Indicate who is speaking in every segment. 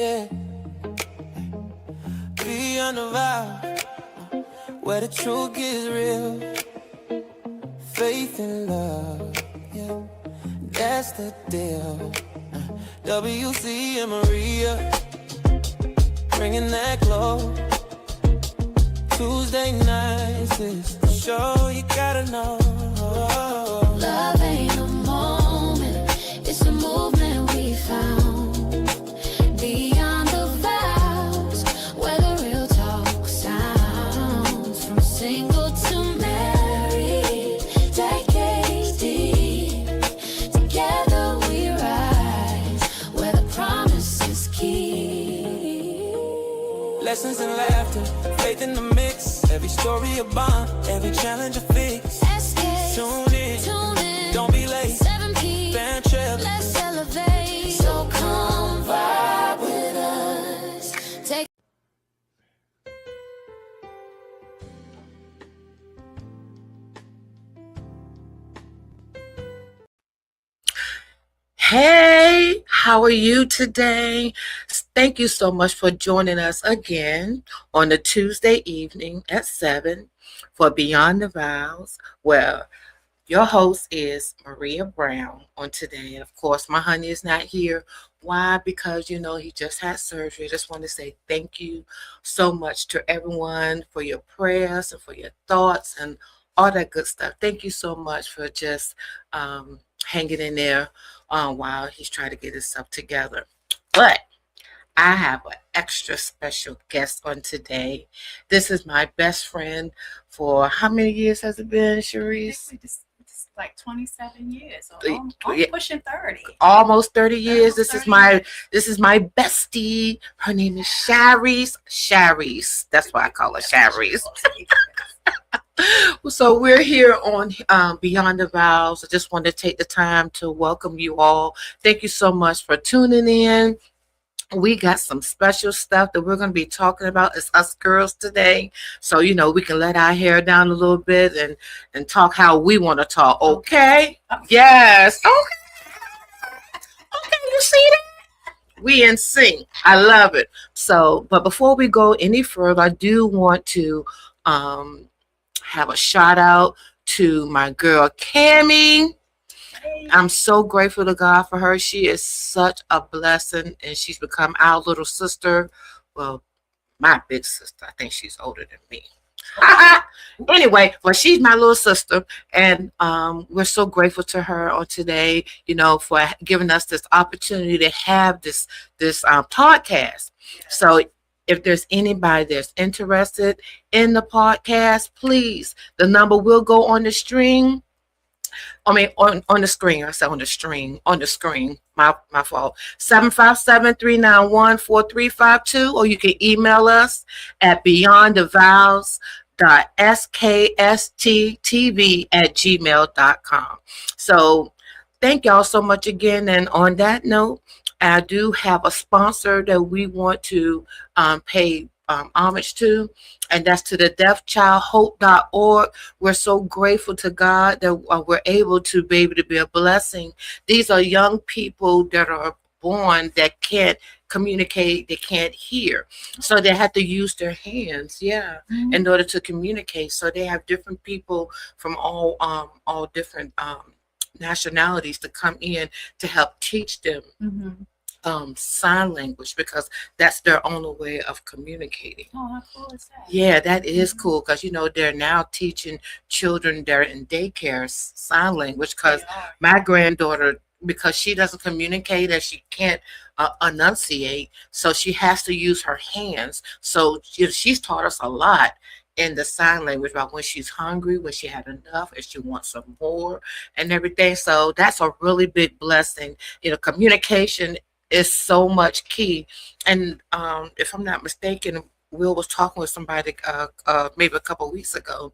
Speaker 1: yeah. Beyond the vow, where the truth gets real. Faith and love, yeah, that's the deal. WC and Maria, bringing that glow. Tuesday nights is the show you gotta know.
Speaker 2: Love ain't a moment, it's a movement we found. Beyond the vows, where the real talk sounds. From single to married, decades deep. Together we rise, where the promise is key.
Speaker 1: Lessons in laughter, faith in the mix. Every story a bond, every challenge a fix.
Speaker 2: SKST,
Speaker 1: Tune in, don't be late.
Speaker 2: 7 p.m.
Speaker 1: Band trip,
Speaker 2: Let's elevate. So come vibe with us. Take
Speaker 3: Hey, how are you today? Thank you so much for joining us again on the Tuesday evening at 7 for Beyond the Vows, where your host is Maria Brown on today. And of course, my honey is not here. Why? Because, he just had surgery. I just want to say thank you so much to everyone for your prayers and for your thoughts and all that good stuff. Thank you so much for just hanging in there while he's trying to get himself together. But I have an extra special guest on today. This is my best friend for how many years has it been, Sherise?
Speaker 4: It's like 27 years, so I'm
Speaker 3: Yeah.
Speaker 4: pushing 30.
Speaker 3: Almost 30 years.
Speaker 4: Almost
Speaker 3: This
Speaker 4: 30
Speaker 3: is my bestie. Her name is Sherise. Sherise. That's why I call her Sherise. So we're here on Beyond the Vows. I just want to take the time to welcome you all. Thank you so much for tuning in. We got some special stuff that we're going to be talking about as us girls today. So, we can let our hair down a little bit and talk how we want to talk. Okay? Yes. Okay, you see that? We in sync. I love it. So, but before we go any further, I do want to have a shout out to my girl, Cammie. I'm so grateful to God for her. She is such a blessing, and she's become our little sister. Well, my big sister. I think she's older than me. Anyway, well, she's my little sister, and we're so grateful to her on today, for giving us this opportunity to have this podcast. So if there's anybody that's interested in the podcast, please, the number will go on the screen. On the screen. I said on the screen. My fault. 757-391-4352, or you can email us at beyondthevows.skst.tv@gmail.com. So thank y'all so much again. And on that note, I do have a sponsor that we want to pay homage to, and that's to the deafchildhope.org. We're so grateful to God that we're able to be a blessing. These are young people that are born that can't communicate, they can't hear, so they have to use their hands in order to communicate. So they have different people from all different nationalities to come in to help teach them sign language, because that's their only way of communicating.
Speaker 4: Oh, how cool is that?
Speaker 3: Yeah, that is cool, because they're now teaching children that are in daycare sign language, because my granddaughter, because she doesn't communicate and she can't enunciate, so she has to use her hands. So she's taught us a lot in the sign language about when she's hungry, when she had enough, and she wants some more and everything. So that's a really big blessing. Communication is so much key. And if I'm not mistaken, Will was talking with somebody maybe a couple of weeks ago,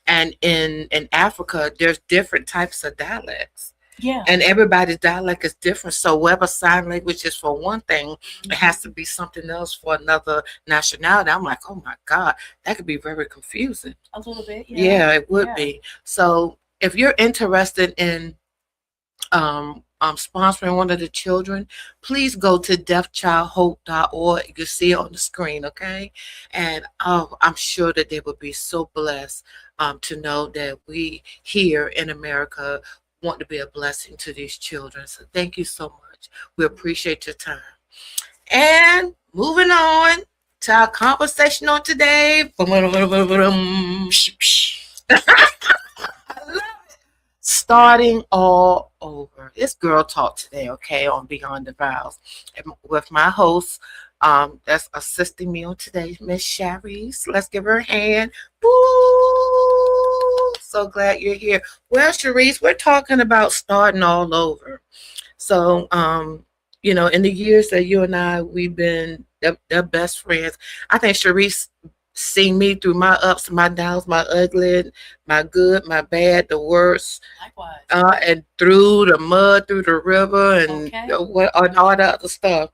Speaker 3: and in Africa there's different types of dialects.
Speaker 4: Yeah.
Speaker 3: And everybody's dialect is different. So whatever sign language is for one thing, it has to be something else for another nationality. I'm like, oh my God, that could be very confusing.
Speaker 4: A little bit,
Speaker 3: Yeah, it would be. So if you're interested in sponsoring one of the children, please go to deafchildhope.org. You can see it on the screen, okay? And I'm sure that they will be so blessed to know that we here in America want to be a blessing to these children. So thank you so much. We appreciate your time. And moving on to our conversation on today. Starting all over. It's girl talk today, okay, on Beyond the Vows. And with my host, that's assisting me on today, Miss Sherise. Let's give her a hand. Woo! So glad you're here. Well, Sherise, we're talking about starting all over. So, in the years that you and I, we've been the best friends. I think Sherise seen me through my ups, my downs, my ugly, my good, my bad, the worst.
Speaker 4: Likewise.
Speaker 3: And through the mud, through the river, and
Speaker 4: Okay.
Speaker 3: and all that other stuff.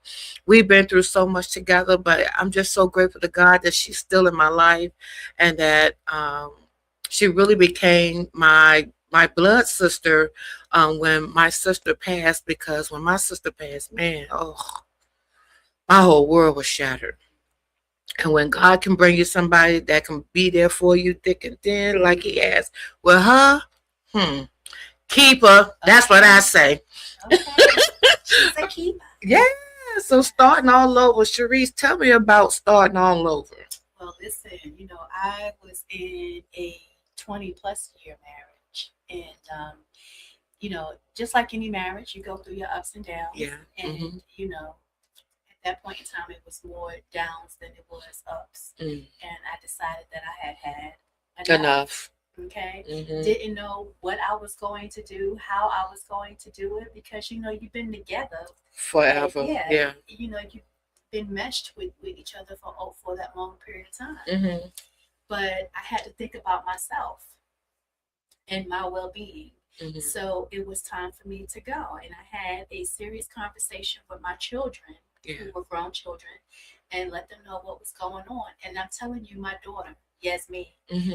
Speaker 3: We've been through so much together, but I'm just so grateful to God that she's still in my life, and that she really became my blood sister when my sister passed. Because when my sister passed, man, my whole world was shattered. And when God can bring you somebody that can be there for you thick and thin, like He has with her, keep her. That's what I say.
Speaker 4: Okay. She's a keeper.
Speaker 3: Yeah. So starting all over, Sherise, tell me about starting all over.
Speaker 4: Well, listen, I was in a 20-plus year marriage. And, just like any marriage, you go through your ups and downs.
Speaker 3: Yeah.
Speaker 4: And, at that point in time, it was more downs than it was ups. And I decided that I had
Speaker 3: Enough.
Speaker 4: Okay.
Speaker 3: Mhm.
Speaker 4: Didn't know what I was going to do, how I was going to do it, because you've been together
Speaker 3: Forever.
Speaker 4: and,
Speaker 3: Yeah.
Speaker 4: you've been meshed with each other for that long period of time.
Speaker 3: Mm-hmm.
Speaker 4: But I had to think about myself and my well-being.
Speaker 3: Mm-hmm.
Speaker 4: So it was time for me to go, and I had a serious conversation with my children, who were grown children, and let them know what was going on. And I'm telling you, my daughter, Yasmin,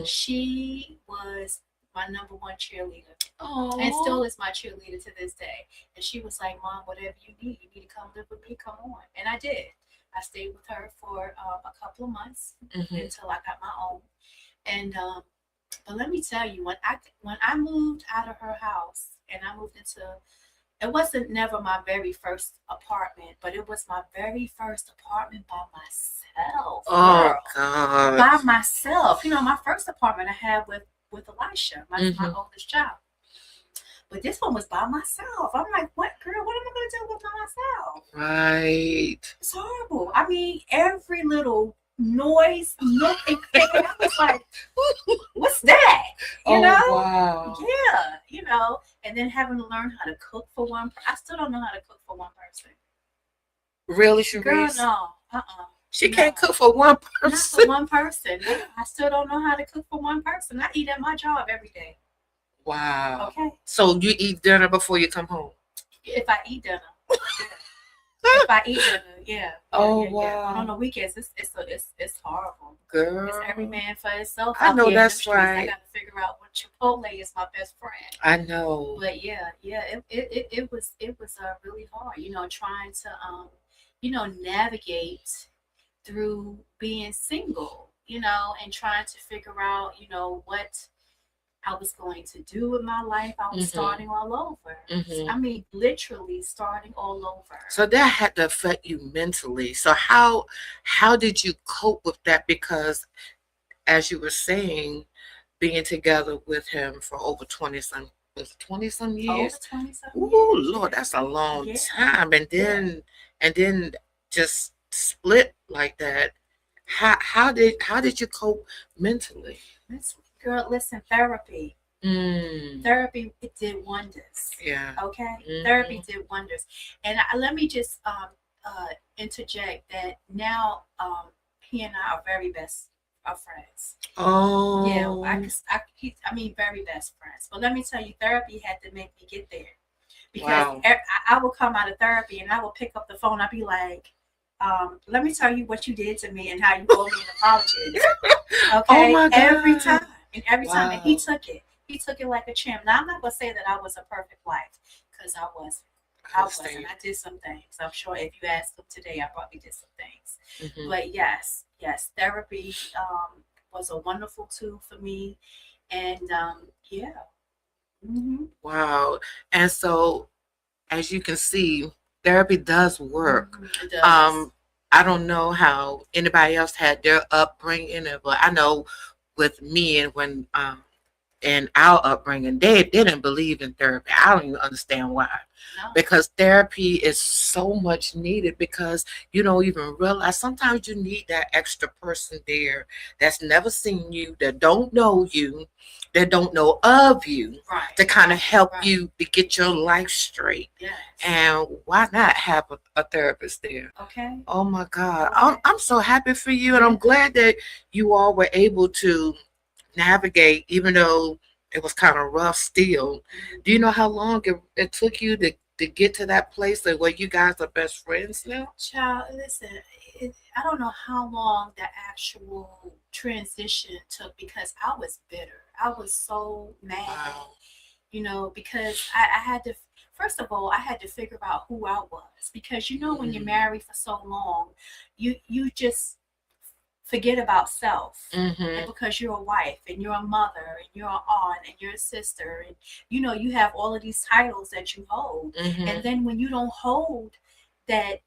Speaker 4: she was my number one cheerleader.
Speaker 3: Oh.
Speaker 4: And still is my cheerleader to this day. And she was like, Mom, whatever you need to come live with me, come on. And I did. I stayed with her for a couple of months until I got my own. And but let me tell you, when I moved out of her house and I moved into, it wasn't never my very first apartment, but it was my very first apartment by myself.
Speaker 3: Oh,
Speaker 4: girl.
Speaker 3: God.
Speaker 4: By myself. My first apartment I had with Elisha, my oldest child. But this one was by myself. I'm like, what, girl? What am I going to do with myself?
Speaker 3: Right.
Speaker 4: It's horrible. I mean, every little noise, nook and cranny, I was like, what's that? You know?
Speaker 3: Wow.
Speaker 4: Yeah, and then having to learn how to cook for one person. I still don't know how to cook for one person.
Speaker 3: Really, Sherise?
Speaker 4: Girl, no.
Speaker 3: She can't cook for one
Speaker 4: Not
Speaker 3: person.
Speaker 4: for one person. No, I still don't know how to cook for one person. I eat at my job every day.
Speaker 3: Wow.
Speaker 4: Okay.
Speaker 3: So you eat dinner before you come home?
Speaker 4: If I eat dinner. If I eat dinner, yeah.
Speaker 3: Oh,
Speaker 4: yeah.
Speaker 3: wow.
Speaker 4: On the weekends, it's horrible.
Speaker 3: Girl.
Speaker 4: It's every man for himself.
Speaker 3: I know
Speaker 4: out there in
Speaker 3: that's
Speaker 4: them streets.
Speaker 3: right.
Speaker 4: I got to figure out what Chipotle is my best friend.
Speaker 3: I know.
Speaker 4: But it was really hard. Trying to navigate through being single, and trying to figure out, what I was going to do with my life. I was starting all over. I mean, literally starting all over.
Speaker 3: So that had to affect you mentally. So how did you cope with that? Because as you were saying, being together with him for over 20-some years.
Speaker 4: Over 20-some
Speaker 3: years.
Speaker 4: Ooh,
Speaker 3: Lord, that's a long time. And then just split like that. How did you cope mentally?
Speaker 4: Girl, listen, therapy. Therapy, it did wonders.
Speaker 3: Yeah.
Speaker 4: Okay. Therapy did wonders. And let me just interject that now he and I are very best of friends.
Speaker 3: Oh.
Speaker 4: Yeah. I mean, very best friends. But let me tell you, therapy had to make me get there, because I will come out of therapy and I will pick up the phone. I'll be like, let me tell you what you did to me and how you owe me an apology. Okay.
Speaker 3: Oh my God.
Speaker 4: Every time. And he took it like a champ. Now, I'm not going to say that I was a perfect wife, because I wasn't. I wasn't. I did some things. I'm sure if you asked them today, I probably did some things. But yes, therapy was a wonderful tool for me, and yeah.
Speaker 3: Wow. And so, as you can see, therapy does work.
Speaker 4: It does.
Speaker 3: I don't know how anybody else had their upbringing, but I know with me and when in our upbringing, they didn't believe in therapy. I don't even understand why.
Speaker 4: No.
Speaker 3: Because therapy is so much needed because you don't even realize sometimes you need that extra person there that's never seen you, that don't know you, that don't know of you,
Speaker 4: Right.
Speaker 3: to kind of help
Speaker 4: Right.
Speaker 3: you to get your life straight.
Speaker 4: Yes.
Speaker 3: And why not have a therapist there?
Speaker 4: Okay.
Speaker 3: Oh my God.
Speaker 4: Okay.
Speaker 3: I'm so happy for you. And I'm glad that you all were able to navigate, even though it was kind of rough still. Do you know how long it took you to get to that place where you guys are best friends now?
Speaker 4: Child, listen, I don't know how long the actual transition took because I was bitter. I was so mad,
Speaker 3: Wow.
Speaker 4: because I had to, first of all, I had to figure out who I was because, when you're married for so long, you just forget about self. And because you're a wife and you're a mother and you're an aunt and you're a sister and you have all of these titles that you hold, and then when you don't hold that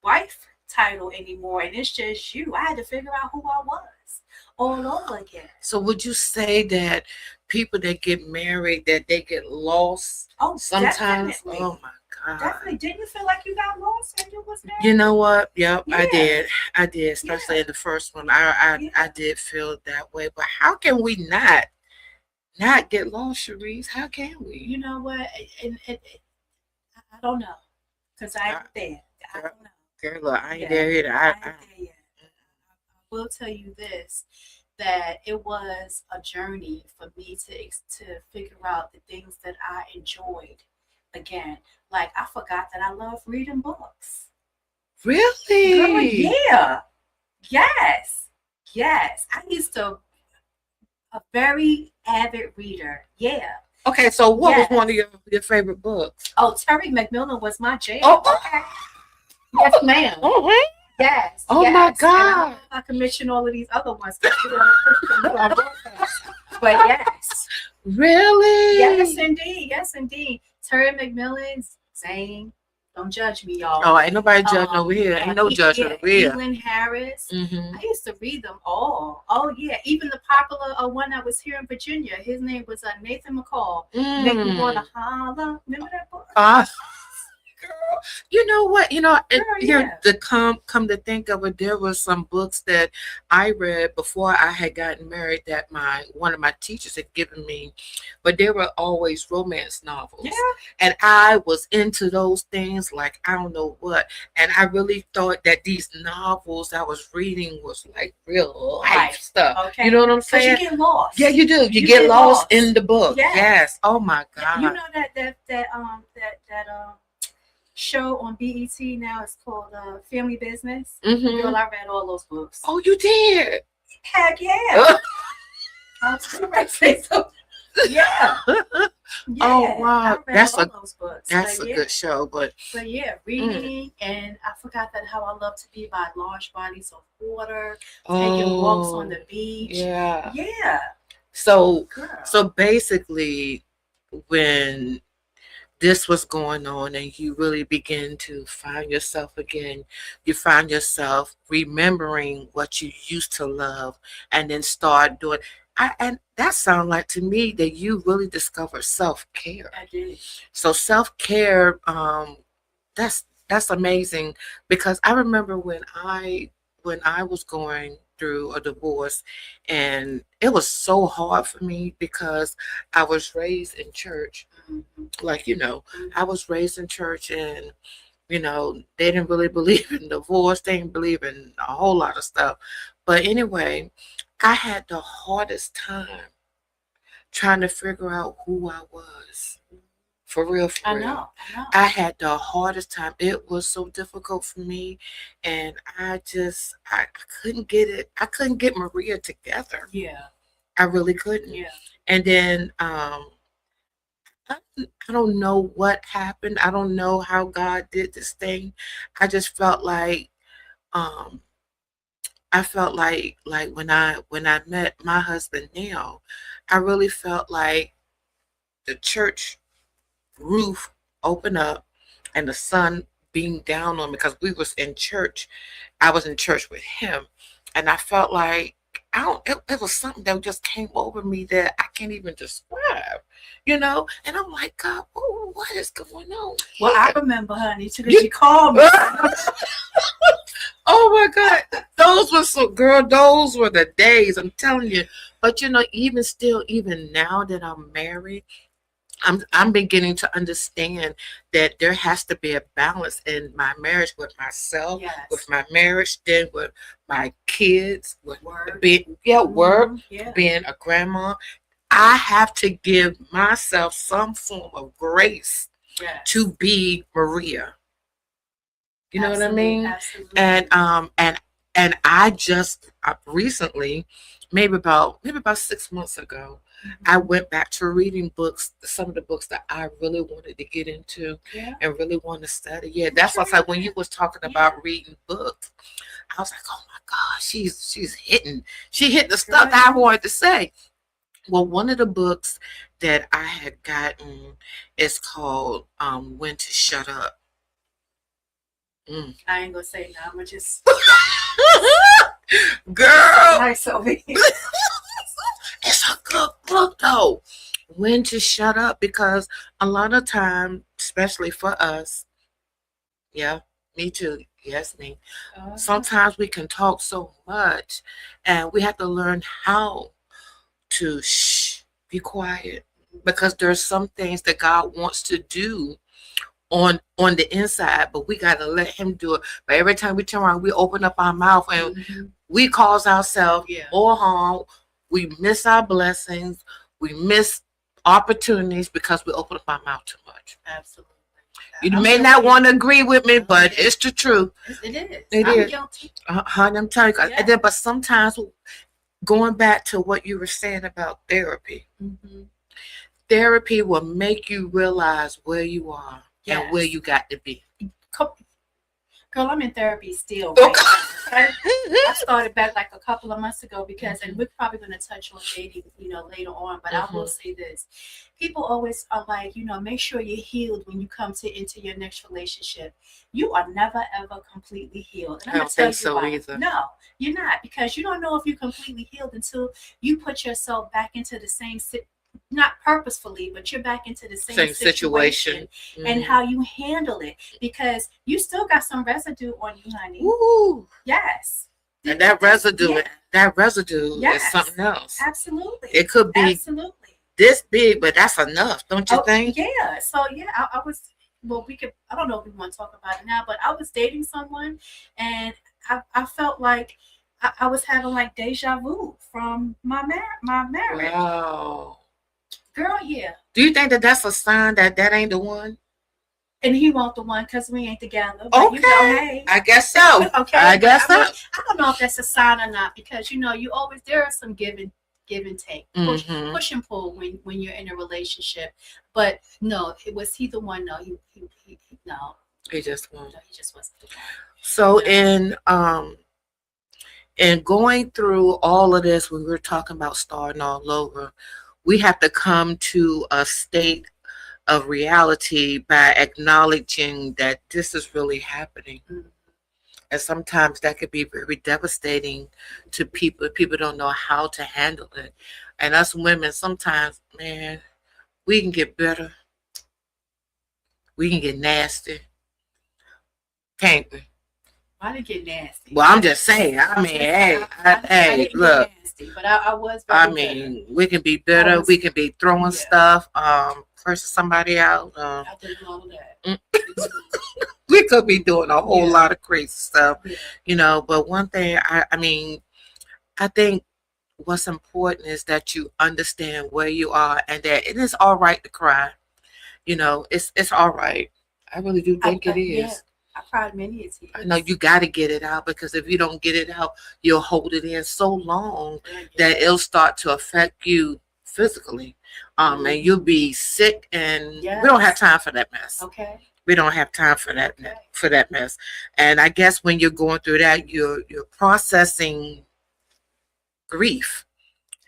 Speaker 4: wife title anymore and it's just you, I had to figure out who I was all over again.
Speaker 3: So would you say that people that get married, that they get lost sometimes?
Speaker 4: Definitely.
Speaker 3: Oh my God.
Speaker 4: Definitely. Didn't you feel like you got lost when you was married?
Speaker 3: You know what? Yep,
Speaker 4: Yeah.
Speaker 3: I did, especially in the first one. I did feel that way. But how can we not get lost, Sherise? How can we?
Speaker 4: You know what? I don't know. Because I ain't there. I don't know.
Speaker 3: Girl, look, I ain't there either.
Speaker 4: I ain't there yet. I will tell you this, that it was a journey for me to figure out the things that I enjoyed again. Like, I forgot that I love reading books.
Speaker 3: Really?
Speaker 4: Girl, yeah. Yes. I used to, a very avid reader. Yeah.
Speaker 3: Okay, so what was one of your favorite books?
Speaker 4: Oh, Terry McMillan was my jam.
Speaker 3: Oh,
Speaker 4: okay. Yes, ma'am.
Speaker 3: Oh,
Speaker 4: Yes.
Speaker 3: Oh my God.
Speaker 4: And I don't know if I can mention all of these other ones. But yes.
Speaker 3: Really?
Speaker 4: Yes, indeed. Terry McMillan's Zane. Don't judge me, y'all.
Speaker 3: Oh, ain't nobody judging over here. Ain't no judgment over here.
Speaker 4: Evelyn Harris. I used to read them all. Oh, yeah. Even the popular one that was here in Virginia. His name was Nathan McCall. Make Me Wanna Holla. Remember that book?
Speaker 3: Girl, you know what? To come to think of it, there were some books that I read before I had gotten married that one of my teachers had given me, but they were always romance novels.
Speaker 4: Yeah.
Speaker 3: And I was into those things like I don't know what. And I really thought that these novels I was reading was like real life stuff.
Speaker 4: Okay.
Speaker 3: You know what I'm saying?
Speaker 4: Because you get lost.
Speaker 3: Yeah, you do. You get lost in the book. Yes. Oh my God.
Speaker 4: You know that show on BET now is called Family Business. Girl, I read all those books.
Speaker 3: Oh, you did?
Speaker 4: Heck yeah. I was gonna say so. Yeah.
Speaker 3: Oh wow,
Speaker 4: that's those books.
Speaker 3: That's a good show, but
Speaker 4: yeah, reading, and I forgot that how I love to be by large bodies of water, taking walks on the beach. Yeah.
Speaker 3: So basically, when this was going on and you really begin to find yourself again, you find yourself remembering what you used to love and then start doing. And that sounds like to me that you really discovered self-care.
Speaker 4: I did.
Speaker 3: So self-care, that's amazing, because I remember when I was going through a divorce, and it was so hard for me because I was raised in church. Like, I was raised in church, and they didn't really believe in divorce. They didn't believe in a whole lot of stuff. But anyway, I had the hardest time trying to figure out who I was. For real.
Speaker 4: I know.
Speaker 3: I had the hardest time. It was so difficult for me, and I couldn't get it. I couldn't get Maria together.
Speaker 4: Yeah.
Speaker 3: I really couldn't.
Speaker 4: Yeah.
Speaker 3: And then I don't know what happened. I don't know how God did this thing. I just felt like um when I met my husband now, I really felt like the church roof opened up and the sun beamed down on me because we was in church. I was in church with him, and I felt like I don't. It was something that just came over me that I can't even describe, And I'm like, God, what is going on?
Speaker 4: Well, I remember, honey, because you called me.
Speaker 3: Oh my God, those were those were the days. I'm telling you. But even now that I'm married, I'm beginning to understand that there has to be a balance in my marriage with myself,
Speaker 4: Yes.
Speaker 3: with my marriage, then with my kids, with
Speaker 4: Work.
Speaker 3: work,
Speaker 4: Yeah.
Speaker 3: being a grandma. I have to give myself some form of grace
Speaker 4: Yes.
Speaker 3: to be Maria. You know what I
Speaker 4: Absolutely,
Speaker 3: mean?
Speaker 4: absolutely.
Speaker 3: And I just recently, maybe about 6 months ago, I went back to reading books, some of the books that I really wanted to get into
Speaker 4: Yeah.
Speaker 3: and really want to study. Yeah, that's why like when you was talking about reading books, I was like, oh my God, she hit the stuff that I wanted to say. Well, one of the books that I had gotten is called When to Shut Up.
Speaker 4: I ain't gonna say now. I'm gonna just
Speaker 3: Girl,
Speaker 4: nice over here.
Speaker 3: it's a good book though. When to shut up, because a lot of time, especially for us, yeah, me too. Yes, me. Sometimes we can talk so much, and we have to learn how to be quiet, because there's some things that God wants to do on the inside, but we got to let him do it. But every time we turn around, we open up our mouth and we cause ourselves more harm. We miss our blessings. We miss opportunities because we open up our mouth too much.
Speaker 4: Absolutely.
Speaker 3: You may not want to agree with me, but it's the truth.
Speaker 4: It is.
Speaker 3: I'm
Speaker 4: guilty.
Speaker 3: Honey, I'm telling you.
Speaker 4: Yeah.
Speaker 3: But sometimes, going back to what you were saying about therapy, therapy will make you realize where you are and where you got to be.
Speaker 4: Girl, I'm in therapy still. Right now. I started back like a couple of months ago because, and we're probably going to touch on dating, later on. But I will say this: people always are like, make sure you're healed when you come into your next relationship. You are never ever completely healed. And I'm going to tell you
Speaker 3: so
Speaker 4: why.
Speaker 3: either.
Speaker 4: No, you're not, because you don't know if you're completely healed until you put yourself back into the same not purposefully, but you're back into the same situation and how you handle it, because you still got some residue on you, honey.
Speaker 3: Ooh.
Speaker 4: Yes.
Speaker 3: And that residue is something else.
Speaker 4: Absolutely.
Speaker 3: It could be this big, but that's enough, don't you think?
Speaker 4: Yeah. So I was, I don't know if we want to talk about it now, but I was dating someone and I felt like I was having like deja vu from my marriage.
Speaker 3: Wow.
Speaker 4: Girl, yeah.
Speaker 3: Do you think that that's a sign that ain't the one?
Speaker 4: And he won't the one because we ain't together.
Speaker 3: But hey. I guess so.
Speaker 4: Okay.
Speaker 3: I guess so.
Speaker 4: I don't know if that's a sign or not, because you always, there are some give and take, push and pull when you're in a relationship. But no, was he the one? No, he no.
Speaker 3: He just won't.
Speaker 4: No, he just wasn't the one.
Speaker 3: So in going through all of this, when we're talking about starting all over, we have to come to a state of reality by acknowledging that this is really happening. And sometimes that could be very devastating to people. People don't know how to handle it. And us women, sometimes, man, we can get bitter. We can get nasty. Can't we?
Speaker 4: I didn't get nasty.
Speaker 3: Well, I'm just saying. I mean, hey, look.
Speaker 4: Nasty, but I was.
Speaker 3: Bitter. We can be bitter. We can be throwing stuff, cursing somebody out.
Speaker 4: I didn't know that.
Speaker 3: We could be doing a whole lot of crazy stuff, But one thing, I think what's important is that you understand where you are and that it is all right to cry. It's all right. I really do think it is.
Speaker 4: Yeah. I cried many a tears.
Speaker 3: I know you got to get it out, because if you don't get it out, you'll hold it in so long that it'll start to affect you physically, and you'll be sick, and we don't have
Speaker 4: Yes.
Speaker 3: time for that mess.
Speaker 4: Okay.
Speaker 3: We don't have time for
Speaker 4: Okay.
Speaker 3: that mess. And I guess when you're going through that, you're processing grief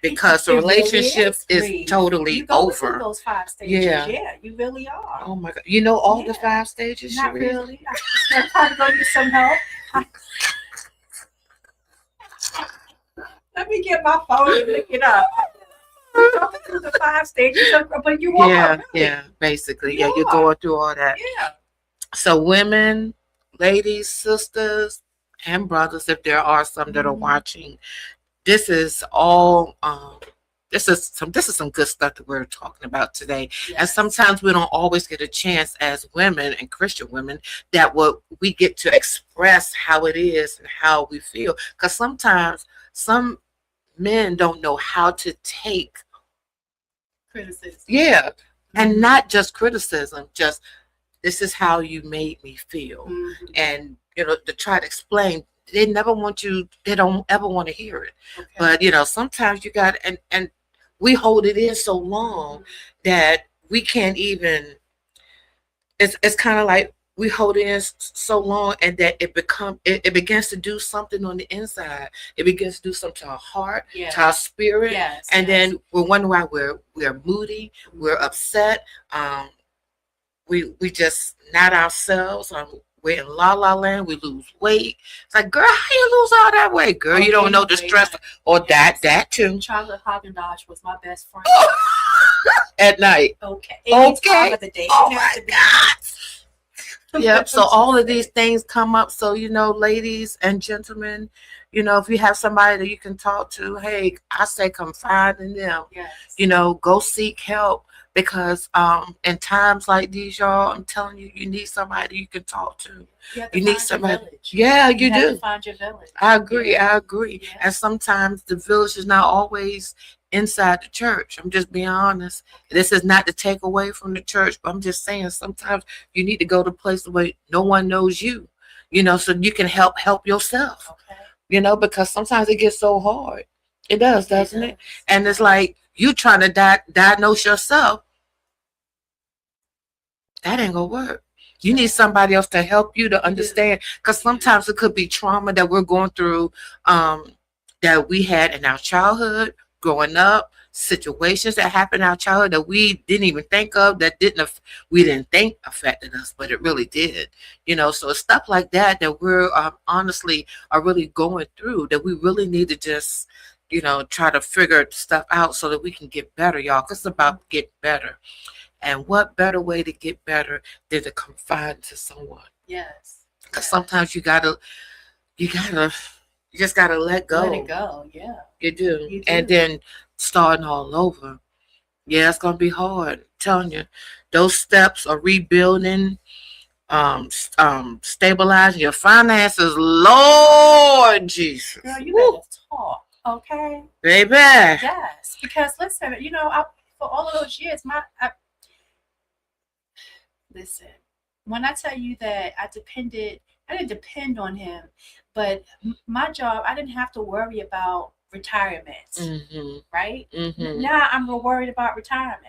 Speaker 3: because the
Speaker 4: It really
Speaker 3: relationship is
Speaker 4: grief.
Speaker 3: totally
Speaker 4: You go through
Speaker 3: over.
Speaker 4: those 5 stages.
Speaker 3: Yeah.
Speaker 4: Yeah, you really are.
Speaker 3: Oh my God. You know all the
Speaker 4: Yeah.
Speaker 3: 5 stages,
Speaker 4: Not
Speaker 3: Sherise?
Speaker 4: really. I'm trying to go get some help. Let me get my phone and look it up. Go through the 5 stages, but you are.
Speaker 3: Yeah,
Speaker 4: Really.
Speaker 3: yeah, basically. Yeah,
Speaker 4: You
Speaker 3: you're
Speaker 4: are.
Speaker 3: going through all that.
Speaker 4: Yeah.
Speaker 3: So women, ladies, sisters, and brothers, if there are some that are
Speaker 4: Mhm.
Speaker 3: watching, this is all this is some good stuff that we're talking about today. And
Speaker 4: Yes.
Speaker 3: sometimes we don't always get a chance as women and Christian women that what we get to express how it is and how we feel. Because sometimes some men don't know how to take
Speaker 4: Criticism.
Speaker 3: and not just criticism, just this is how you made me feel.
Speaker 4: Mhm.
Speaker 3: And to try to explain, they don't ever want to hear it.
Speaker 4: Okay.
Speaker 3: But sometimes you got and we hold it in so long that we can't even. It's kind of like we hold it in so long, and that it begins to do something on the inside. It begins to do something to our heart,
Speaker 4: Yes.
Speaker 3: to our spirit,
Speaker 4: Yes.
Speaker 3: and
Speaker 4: yes.
Speaker 3: then we're wondering why we're moody, we're upset. We just not ourselves. We're in la la land. We lose weight. It's like, girl, how you lose all that weight, girl? You don't know the stress or
Speaker 4: Yes.
Speaker 3: that too.
Speaker 4: Chocolate Haagen-Dazs was my best friend.
Speaker 3: At night.
Speaker 4: Okay. Any time of the day.
Speaker 3: Oh
Speaker 4: It has
Speaker 3: my
Speaker 4: to be-
Speaker 3: God. Yep. So all of these things come up. So ladies and gentlemen, if you have somebody that you can talk to, hey, I say confide in them.
Speaker 4: Yes.
Speaker 3: Go seek help. Because in times like these, y'all, I'm telling you, you need somebody you can talk to.
Speaker 4: You
Speaker 3: need
Speaker 4: find
Speaker 3: somebody.
Speaker 4: your village.
Speaker 3: Yeah, you
Speaker 4: have
Speaker 3: do.
Speaker 4: to find your village.
Speaker 3: I agree.
Speaker 4: Yeah.
Speaker 3: I agree.
Speaker 4: Yeah.
Speaker 3: And sometimes the village is not always inside the church. I'm just being honest. This is not to take away from the church, but I'm just saying sometimes you need to go to a place where no one knows you, so you can help yourself.
Speaker 4: Okay.
Speaker 3: Because sometimes it gets so hard. It does, doesn't it?
Speaker 4: does.
Speaker 3: And it's like you trying to diagnose yourself. That ain't gonna work. You need somebody else to help you to understand, because sometimes it could be trauma that we're going through, that we had in our childhood, growing up, situations that happened in our childhood that we didn't even think of, we didn't think affected us, but it really did. So it's stuff like that we're honestly are really going through, that we really need to just try to figure stuff out so that we can get better, y'all. Because it's about get better. And what better way to get better than to confide to someone?
Speaker 4: Yes.
Speaker 3: Because sometimes you just gotta let go.
Speaker 4: Let it go. Yeah.
Speaker 3: You do.
Speaker 4: You do.
Speaker 3: And then starting all over. Yeah, it's gonna be hard. I'm telling you, those steps of rebuilding, stabilizing your finances. Lord Jesus,
Speaker 4: Girl, you better talk, okay?
Speaker 3: baby.
Speaker 4: Yes, because listen, for all of those years, listen, when I tell you that I didn't depend on him, but my job, I didn't have to worry about retirement, right? Now I'm worried about retirement.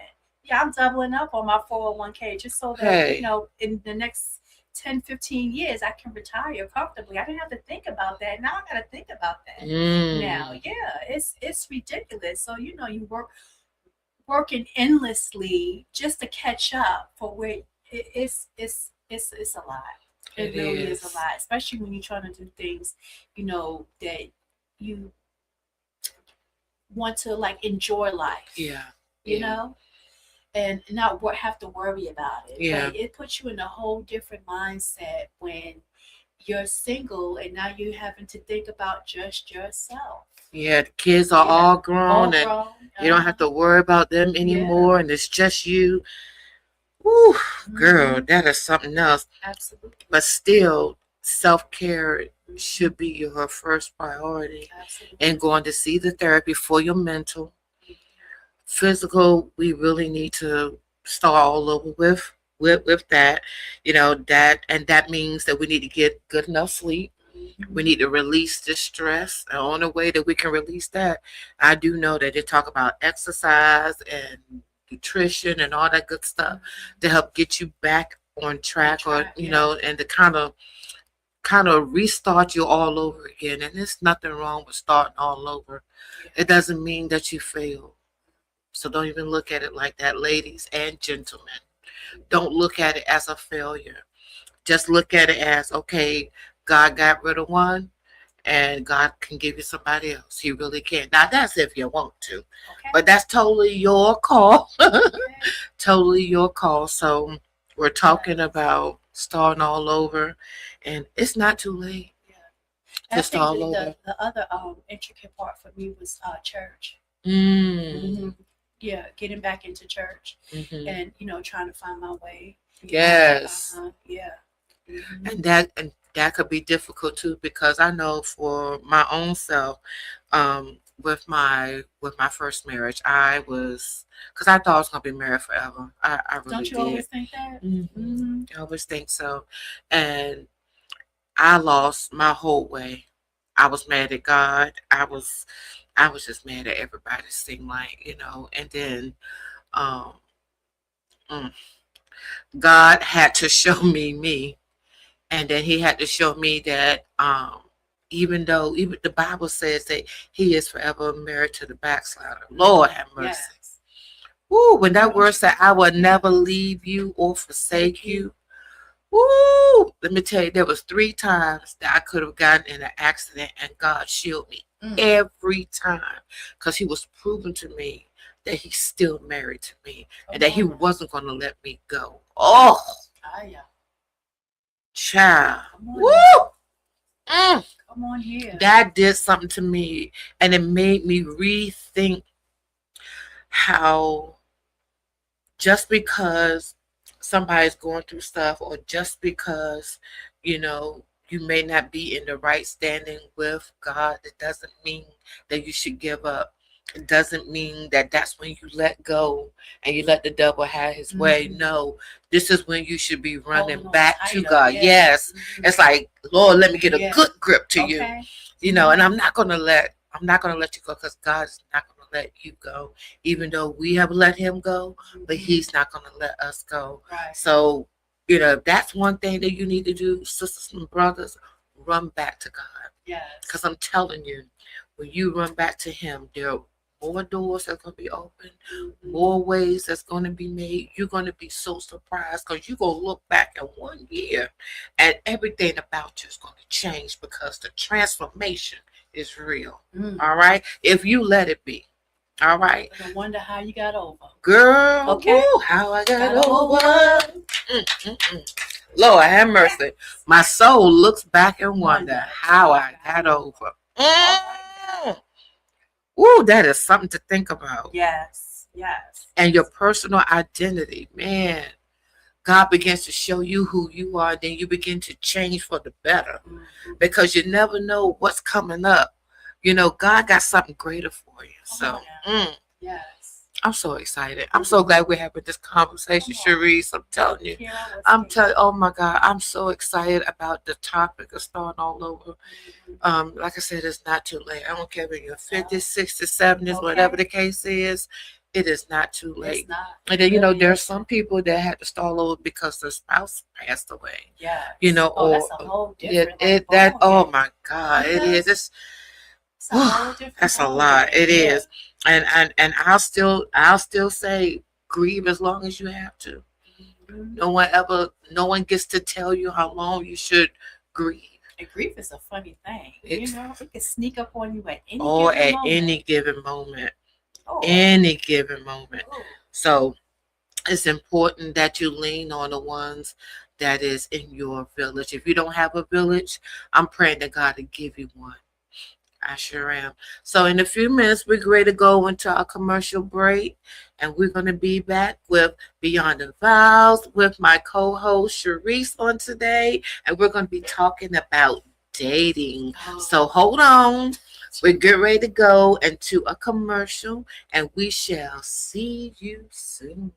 Speaker 4: Yeah, I'm doubling up on my 401k just so that, in the next 10, 15 years, I can retire comfortably. I didn't have to think about that. Now I got to think about that. Now, yeah, it's ridiculous. So, you working endlessly just to catch up for where it's a lot. It really is a lot, especially when you're trying to do things, that you want to enjoy life.
Speaker 3: Yeah.
Speaker 4: And not have to worry about it.
Speaker 3: Yeah.
Speaker 4: But it puts you in a whole different mindset when you're single and now you're having to think about just yourself.
Speaker 3: Yeah, the kids are all grown, and you don't have to worry about them anymore, and it's just you. Woo, girl, that is something else.
Speaker 4: Absolutely.
Speaker 3: But still, self-care should be your first priority.
Speaker 4: Absolutely.
Speaker 3: And going to see the therapy for your mental. Physical, we really need to start all over with that. That means that we need to get good enough sleep. We need to release this stress. And on the way that we can release that, I do know that they talk about exercise and nutrition and all that good stuff to help get you back on track, or you know, and to kind of restart you all over again. And there's nothing wrong with starting all over. It doesn't mean that you failed. So don't even look at it like that, ladies and gentlemen. Don't look at it as a failure. Just look at it as, okay, God got rid of one, and God can give you somebody else. He really can. Now, that's if you want to. Okay. But that's totally your call. Totally your call. So we're talking about starting all over, and it's not too late.
Speaker 4: Yeah. Just all over. The other intricate part for me was church. Yeah, getting back into church, and trying to find my way.
Speaker 3: Yes.
Speaker 4: Yeah.
Speaker 3: And that could be difficult too, because I know for my own self, with my first marriage, because I thought I was gonna be married forever. I really
Speaker 4: Don't you
Speaker 3: did.
Speaker 4: Always think that?
Speaker 3: I always think so, and I lost my whole way. I was mad at God. I was just mad at everybody. It seemed like, and then God had to show me, and then He had to show me that even the Bible says that He is forever married to the backslider. Lord have mercy. Yes. Woo, when that word said, I will never leave you or forsake you. Woo! Let me tell you, there was 3 times that I could have gotten in an accident, and God shielded me every time, because He was proving to me that He's still married to me, and that He wasn't going to let me go. Oh, child! Woo!
Speaker 4: Come on here.
Speaker 3: That did something to me, and it made me rethink how just because somebody's going through stuff, or just because you may not be in the right standing with God, it doesn't mean that you should give up. It doesn't mean that that's when you let go and you let the devil have his way. No, this is when you should be running back to God. Yes. It's like, Lord, let me get a good grip to you. And I'm not gonna let you go, because God's not gonna let you go, even though we have let Him go, but He's not gonna let us go. Right. So that's one thing that you need to do, sisters and brothers. Run back to God. Yes. Because I'm telling you, when you run back to Him, there are more doors that's going to be open, more ways that's going to be made. You're going to be so surprised, because you're going to look back at 1 year and everything about you is going to change, because the transformation is real. All right? If you let it be. All right.
Speaker 4: I wonder how you got over.
Speaker 3: Girl, okay. Woo, how I got over. Lord have mercy. My soul looks back and wonder how I got over. Ooh, that is something to think about.
Speaker 4: Yes.
Speaker 3: And your personal identity, man. God begins to show you who you are, then you begin to change for the better, because you never know what's coming up. God got something greater for you. So,
Speaker 4: yes.
Speaker 3: I'm so excited. I'm so glad we're having this conversation, Sherise. I'm telling you. Oh my God, I'm so excited about the topic of starting all over. Like I said, it's not too late. I don't care if you're 50, 60, 70s, whatever the case is. It is not too late.
Speaker 4: It's not.
Speaker 3: And then, there's some people that had to start over because their spouse passed away.
Speaker 4: Yeah.
Speaker 3: Or
Speaker 4: that's a whole different
Speaker 3: oh my God, it is. That's a lot. It is. And I'll still say, grieve as long as you have to. No one gets to tell you how long you should grieve.
Speaker 4: And grief is a funny thing. It can sneak up on you at
Speaker 3: any given moment. Any given moment. So it's important that you lean on the ones that is in your village. If you don't have a village, I'm praying that God will give you one. I sure am. So in a few minutes, we're ready to go into our commercial break, and we're going to be back with Beyond the Vows with my co-host Sherise on today, and we're going to be talking about dating. So hold on. We're getting ready to go into a commercial, and we shall see you soon.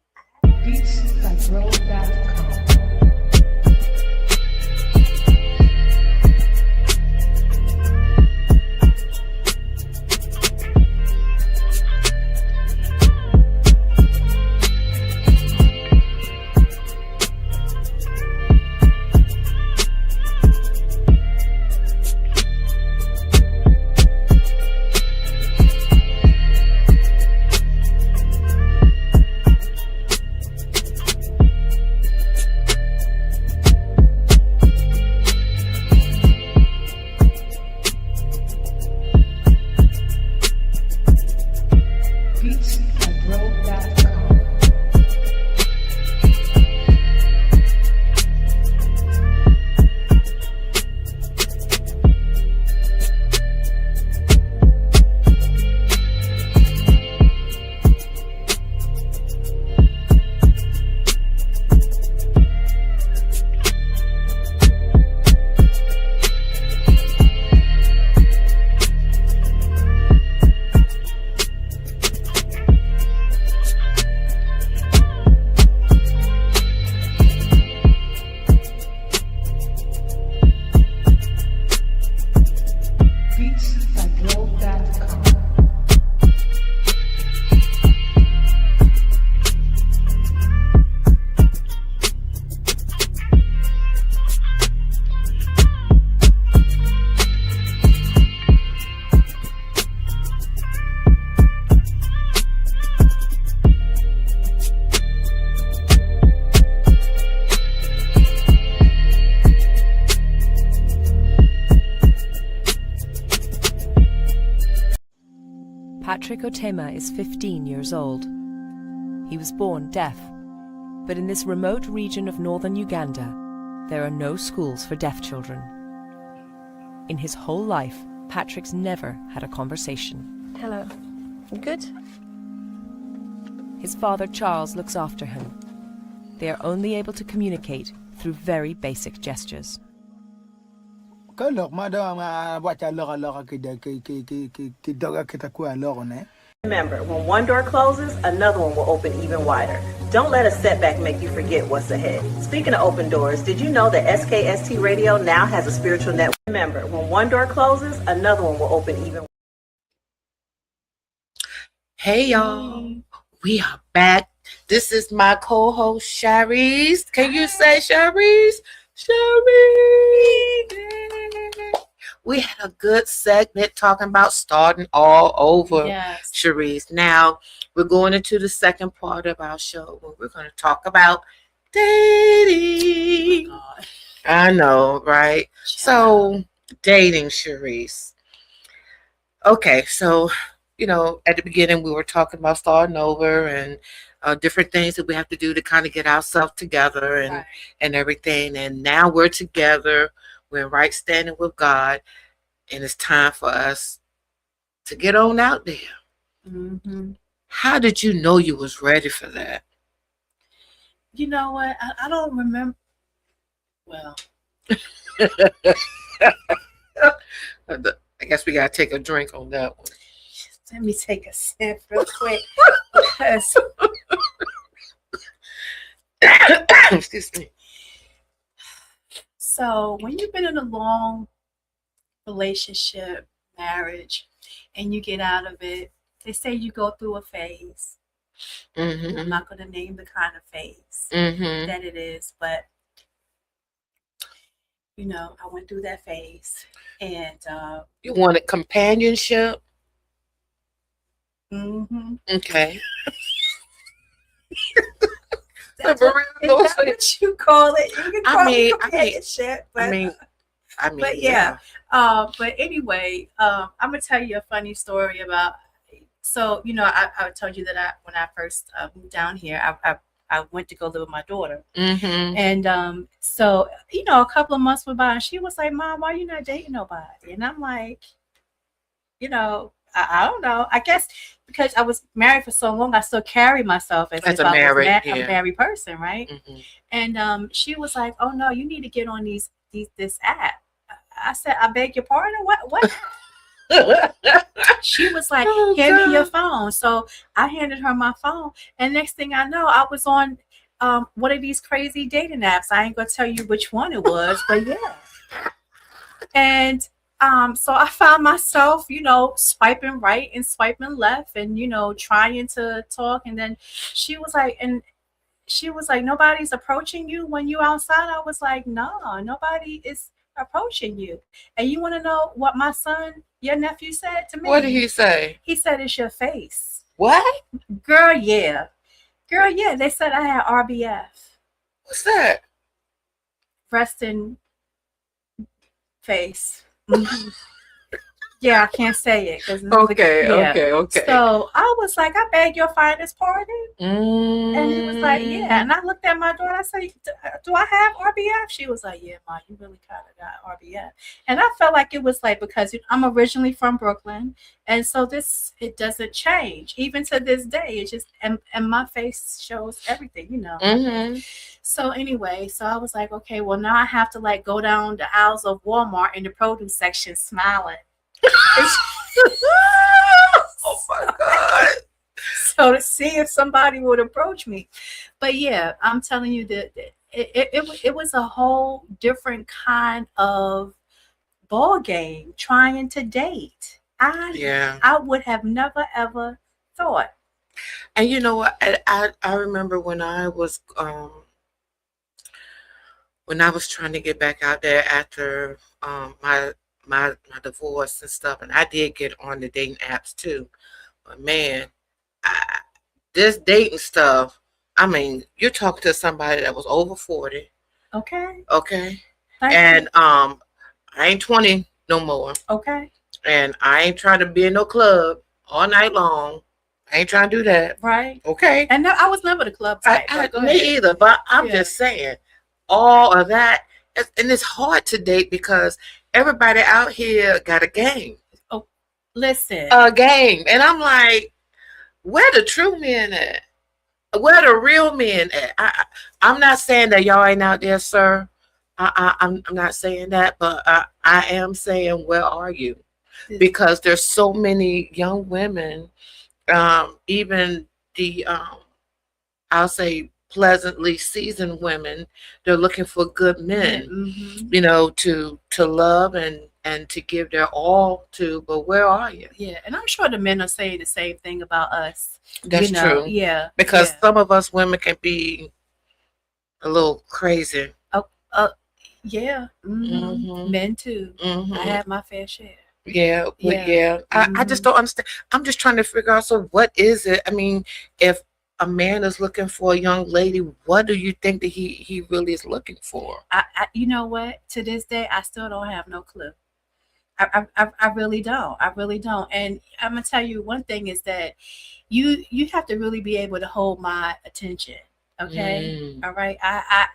Speaker 5: Patrick Otema is 15 years old. He was born deaf, but in this remote region of northern Uganda, there are no schools for deaf children. In his whole life, Patrick's never had a conversation.
Speaker 6: Hello. You good?
Speaker 5: His father, Charles, looks after him. They are only able to communicate through very basic gestures.
Speaker 7: Remember, when one door closes, another one will open even wider. Don't let a setback make you forget what's ahead. Speaking of open doors, did you know that SKST Radio now has a spiritual network? Remember, when one door closes, another one will open even wider.
Speaker 3: Hey y'all, we are back. This is my co-host Sherise. Can you say Sherise? Sherise. We had a good segment talking about starting all over.
Speaker 4: Yes.
Speaker 3: Sherise. Now we're going into the second part of our show where we're going to talk about dating.
Speaker 4: Oh, God.
Speaker 3: I know, right? So dating, Sherise. Okay, so at the beginning we were talking about starting over and different things that we have to do to kind of get ourselves together and
Speaker 4: Right.
Speaker 3: and everything. And now we're together. We're in right standing with God, and it's time for us to get on out there.
Speaker 4: Mm-hmm.
Speaker 3: How did you know you was ready for that?
Speaker 4: You know what? I don't remember. Well,
Speaker 3: I guess we gotta take a drink on that one.
Speaker 4: let me take a sip real quick because
Speaker 3: Excuse me.
Speaker 4: so when you've been in a long relationship, marriage, and you get out of it, they say you go through a phase. I'm
Speaker 3: Mm-hmm.
Speaker 4: not going to name the kind of phase
Speaker 3: Mm-hmm.
Speaker 4: that it is, but I went through that phase, and
Speaker 3: You wanted companionship?
Speaker 4: mhm.
Speaker 3: Okay.
Speaker 4: That's
Speaker 3: For
Speaker 4: what,
Speaker 3: real?
Speaker 4: is that what you call it? You can
Speaker 3: I
Speaker 4: call
Speaker 3: mean-
Speaker 4: it companionship, but
Speaker 3: But
Speaker 4: yeah. But anyway, I'm gonna tell you a funny story about. So I told you that when I first moved down here, I went to go live with my daughter,
Speaker 3: Mm-hmm.
Speaker 4: and so a couple of months went by, and she was like, "Mom, why you not dating nobody?" And I'm like, I don't know. I guess because I was married for so long, I still carry myself as
Speaker 3: As
Speaker 4: if
Speaker 3: a
Speaker 4: I was
Speaker 3: married,
Speaker 4: a
Speaker 3: yeah.
Speaker 4: married person, right?
Speaker 3: Mm-hmm.
Speaker 4: And she was like, "Oh no, you need to get on this app." I said, "I beg your pardon. What?" She was like,
Speaker 3: Oh,
Speaker 4: "Hand me your
Speaker 3: God.
Speaker 4: phone." So I handed her my phone, and next thing I know, I was on one of these crazy dating apps. I ain't gonna tell you which one it was, but yeah. And so I found myself, swiping right and swiping left, and trying to talk. And then she was like, "Nobody's approaching you when you outside." I was like, "No, nobody is approaching you." And you want to know what your nephew said to me?
Speaker 3: What did he say?
Speaker 4: He said, "It's your face."
Speaker 3: What?
Speaker 4: Girl, yeah. They said I had RBF,
Speaker 3: What's that?
Speaker 4: resting face. Mhm. Yeah, I can't say it because
Speaker 3: Okay.
Speaker 4: So I was like, "I beg your finest pardon."
Speaker 3: Mm.
Speaker 4: And he was like, "Yeah." And I looked at my daughter. I said, "Do I have RBF?" She was like, "Yeah, Ma, you really kind of got RBF." And I felt like it was like, because I'm originally from Brooklyn, and so it doesn't change even to this day. It just and my face shows everything,
Speaker 3: Mm-hmm.
Speaker 4: So anyway, so I was like, okay, well now I have to like go down the aisles of Walmart in the produce section smiling.
Speaker 3: Oh my God.
Speaker 4: So to see if somebody would approach me. But yeah, I'm telling you that it was a whole different kind of ball game trying to date. I would have never ever thought.
Speaker 3: And you know what? I remember when I was trying to get back out there after my divorce and stuff, and I did get on the dating apps too. But man, this dating stuff, I mean, you're talking to somebody that was over 40.
Speaker 4: Okay.
Speaker 3: Okay.
Speaker 4: Thank
Speaker 3: And
Speaker 4: you.
Speaker 3: I ain't 20 no more.
Speaker 4: Okay.
Speaker 3: And I ain't trying to be in no club all night long. I ain't trying to do that.
Speaker 4: Right.
Speaker 3: Okay.
Speaker 4: And no, I was never the club type. But go
Speaker 3: Me
Speaker 4: ahead.
Speaker 3: either, but I'm
Speaker 4: Yeah.
Speaker 3: just saying, all of that, and it's hard to date because everybody out here got a game.
Speaker 4: Listen.
Speaker 3: A game. And I'm like, where the true men at? Where the real men at? I'm not saying that y'all ain't out there, sir. I'm not saying that, but I am saying, where are you? Because there's so many young women, even the I'll say pleasantly seasoned women, they're looking for good men, you know, to love and to give their all to. But where are you?
Speaker 4: Yeah, and I'm sure the men are saying the same thing about us.
Speaker 3: That's true.
Speaker 4: Yeah,
Speaker 3: because some of us women can be a little crazy.
Speaker 4: Yeah. Men too. I have my fair share.
Speaker 3: Yeah. I just don't understand. I'm just trying to figure out, so what is it? I mean, if a man is looking for a young lady, what do you think that he really is looking for?
Speaker 4: I you know what? To this day, I still don't have no clue. I really don't. I really don't. And I'm gonna tell you one thing is that you have to really be able to hold my attention. Okay. All right.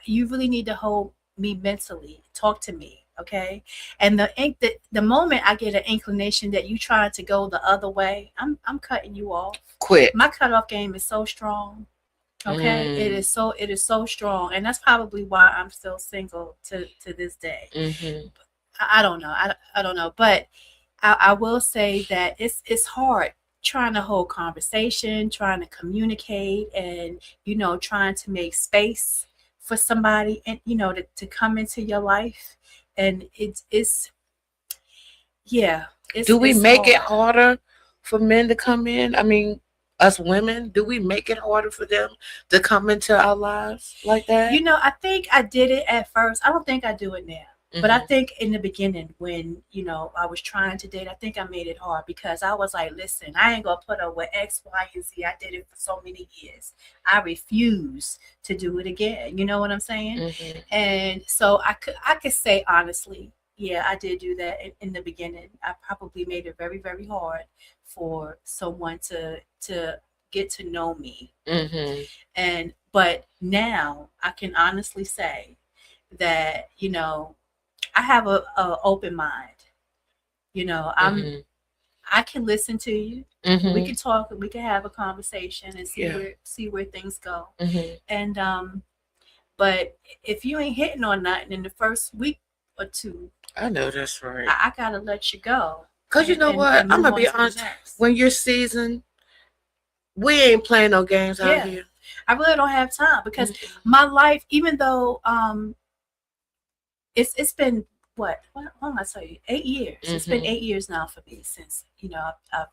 Speaker 4: You really need to hold me mentally. Talk to me. Okay. And the moment I get an inclination that you trying to go the other way, I'm cutting you off.
Speaker 3: Quit.
Speaker 4: My cutoff game is so strong. Okay. It is so strong. And that's probably why I'm still single to this day. I don't know. I don't know. But I will say that it's hard trying to hold conversation, trying to communicate, and, you know, trying to make space for somebody, and, you know, to come into your life. And it's
Speaker 3: do we make
Speaker 4: hard.
Speaker 3: it harder for men to come in? I mean, us women, do we make it harder for them to come into our lives like that?
Speaker 4: You know, I think I did it at first. I don't think I do it now. But I think in the beginning, when, you know, I was trying to date, I think I made it hard because I was like, listen, I ain't gonna put up with X, Y, and Z. I did it for so many years. I refuse to do it again. You know what I'm saying? And so I could say honestly, yeah, I did do that in the beginning. I probably made it very, very hard for someone to get to know me. But now I can honestly say that, you know, I have a open mind. You know, I can listen to you. We can talk and we can have a conversation and see where things go. And but if you ain't hitting on nothing in the first week or two,
Speaker 3: I know that's right.
Speaker 4: I gotta let you go.
Speaker 3: Cause you know what? I'm gonna be honest. When you're seasoned, we ain't playing no games out here.
Speaker 4: I really don't have time because my life, even though it's been what long I tell you 8 years. It's been 8 years now for me since, you know, I've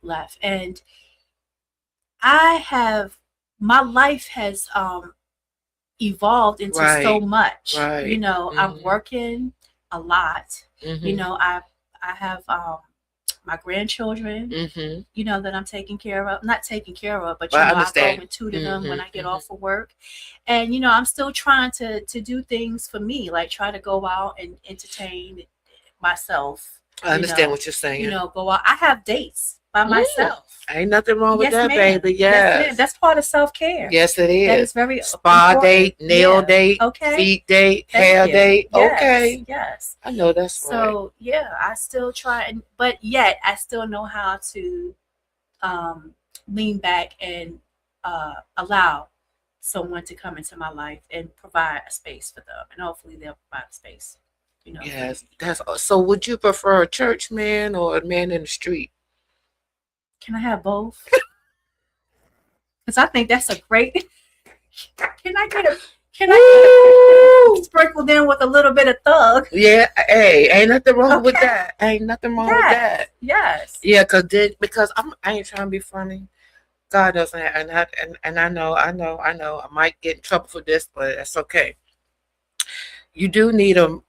Speaker 4: left, and my life has evolved into so much. You know, I'm working a lot. You know, I have my grandchildren, you know, that I'm taking care of. Not taking care of, but, you know, I go and tutor them when I get off of work. And, you know, I'm still trying to do things for me, like try to go out and entertain myself.
Speaker 3: I understand what you're saying.
Speaker 4: You know, go out. I have dates by myself.
Speaker 3: Ain't nothing wrong with that,
Speaker 4: ma'am.
Speaker 3: baby. Yes.
Speaker 4: That's part of self-care.
Speaker 3: Yes, it is.
Speaker 4: That is very
Speaker 3: spa
Speaker 4: important.
Speaker 3: date, nail date, feet date, hair date.
Speaker 4: Yes.
Speaker 3: Okay.
Speaker 4: Yes.
Speaker 3: I know that's right.
Speaker 4: So yeah, I still try, but yet I still know how to lean back and allow someone to come into my life and provide a space for them, and hopefully they'll provide a space. You know.
Speaker 3: Yes, that's so. Would you prefer a church man or a man in the street?
Speaker 4: Can I have both? Because I think that's a great. Can I get sprinkled in with a little bit of thug?
Speaker 3: Yeah, hey, ain't nothing wrong with that. Ain't nothing wrong with that.
Speaker 4: Yes.
Speaker 3: Yeah, because I ain't trying to be funny. God doesn't, and I know. I might get in trouble for this, but that's okay. You do need a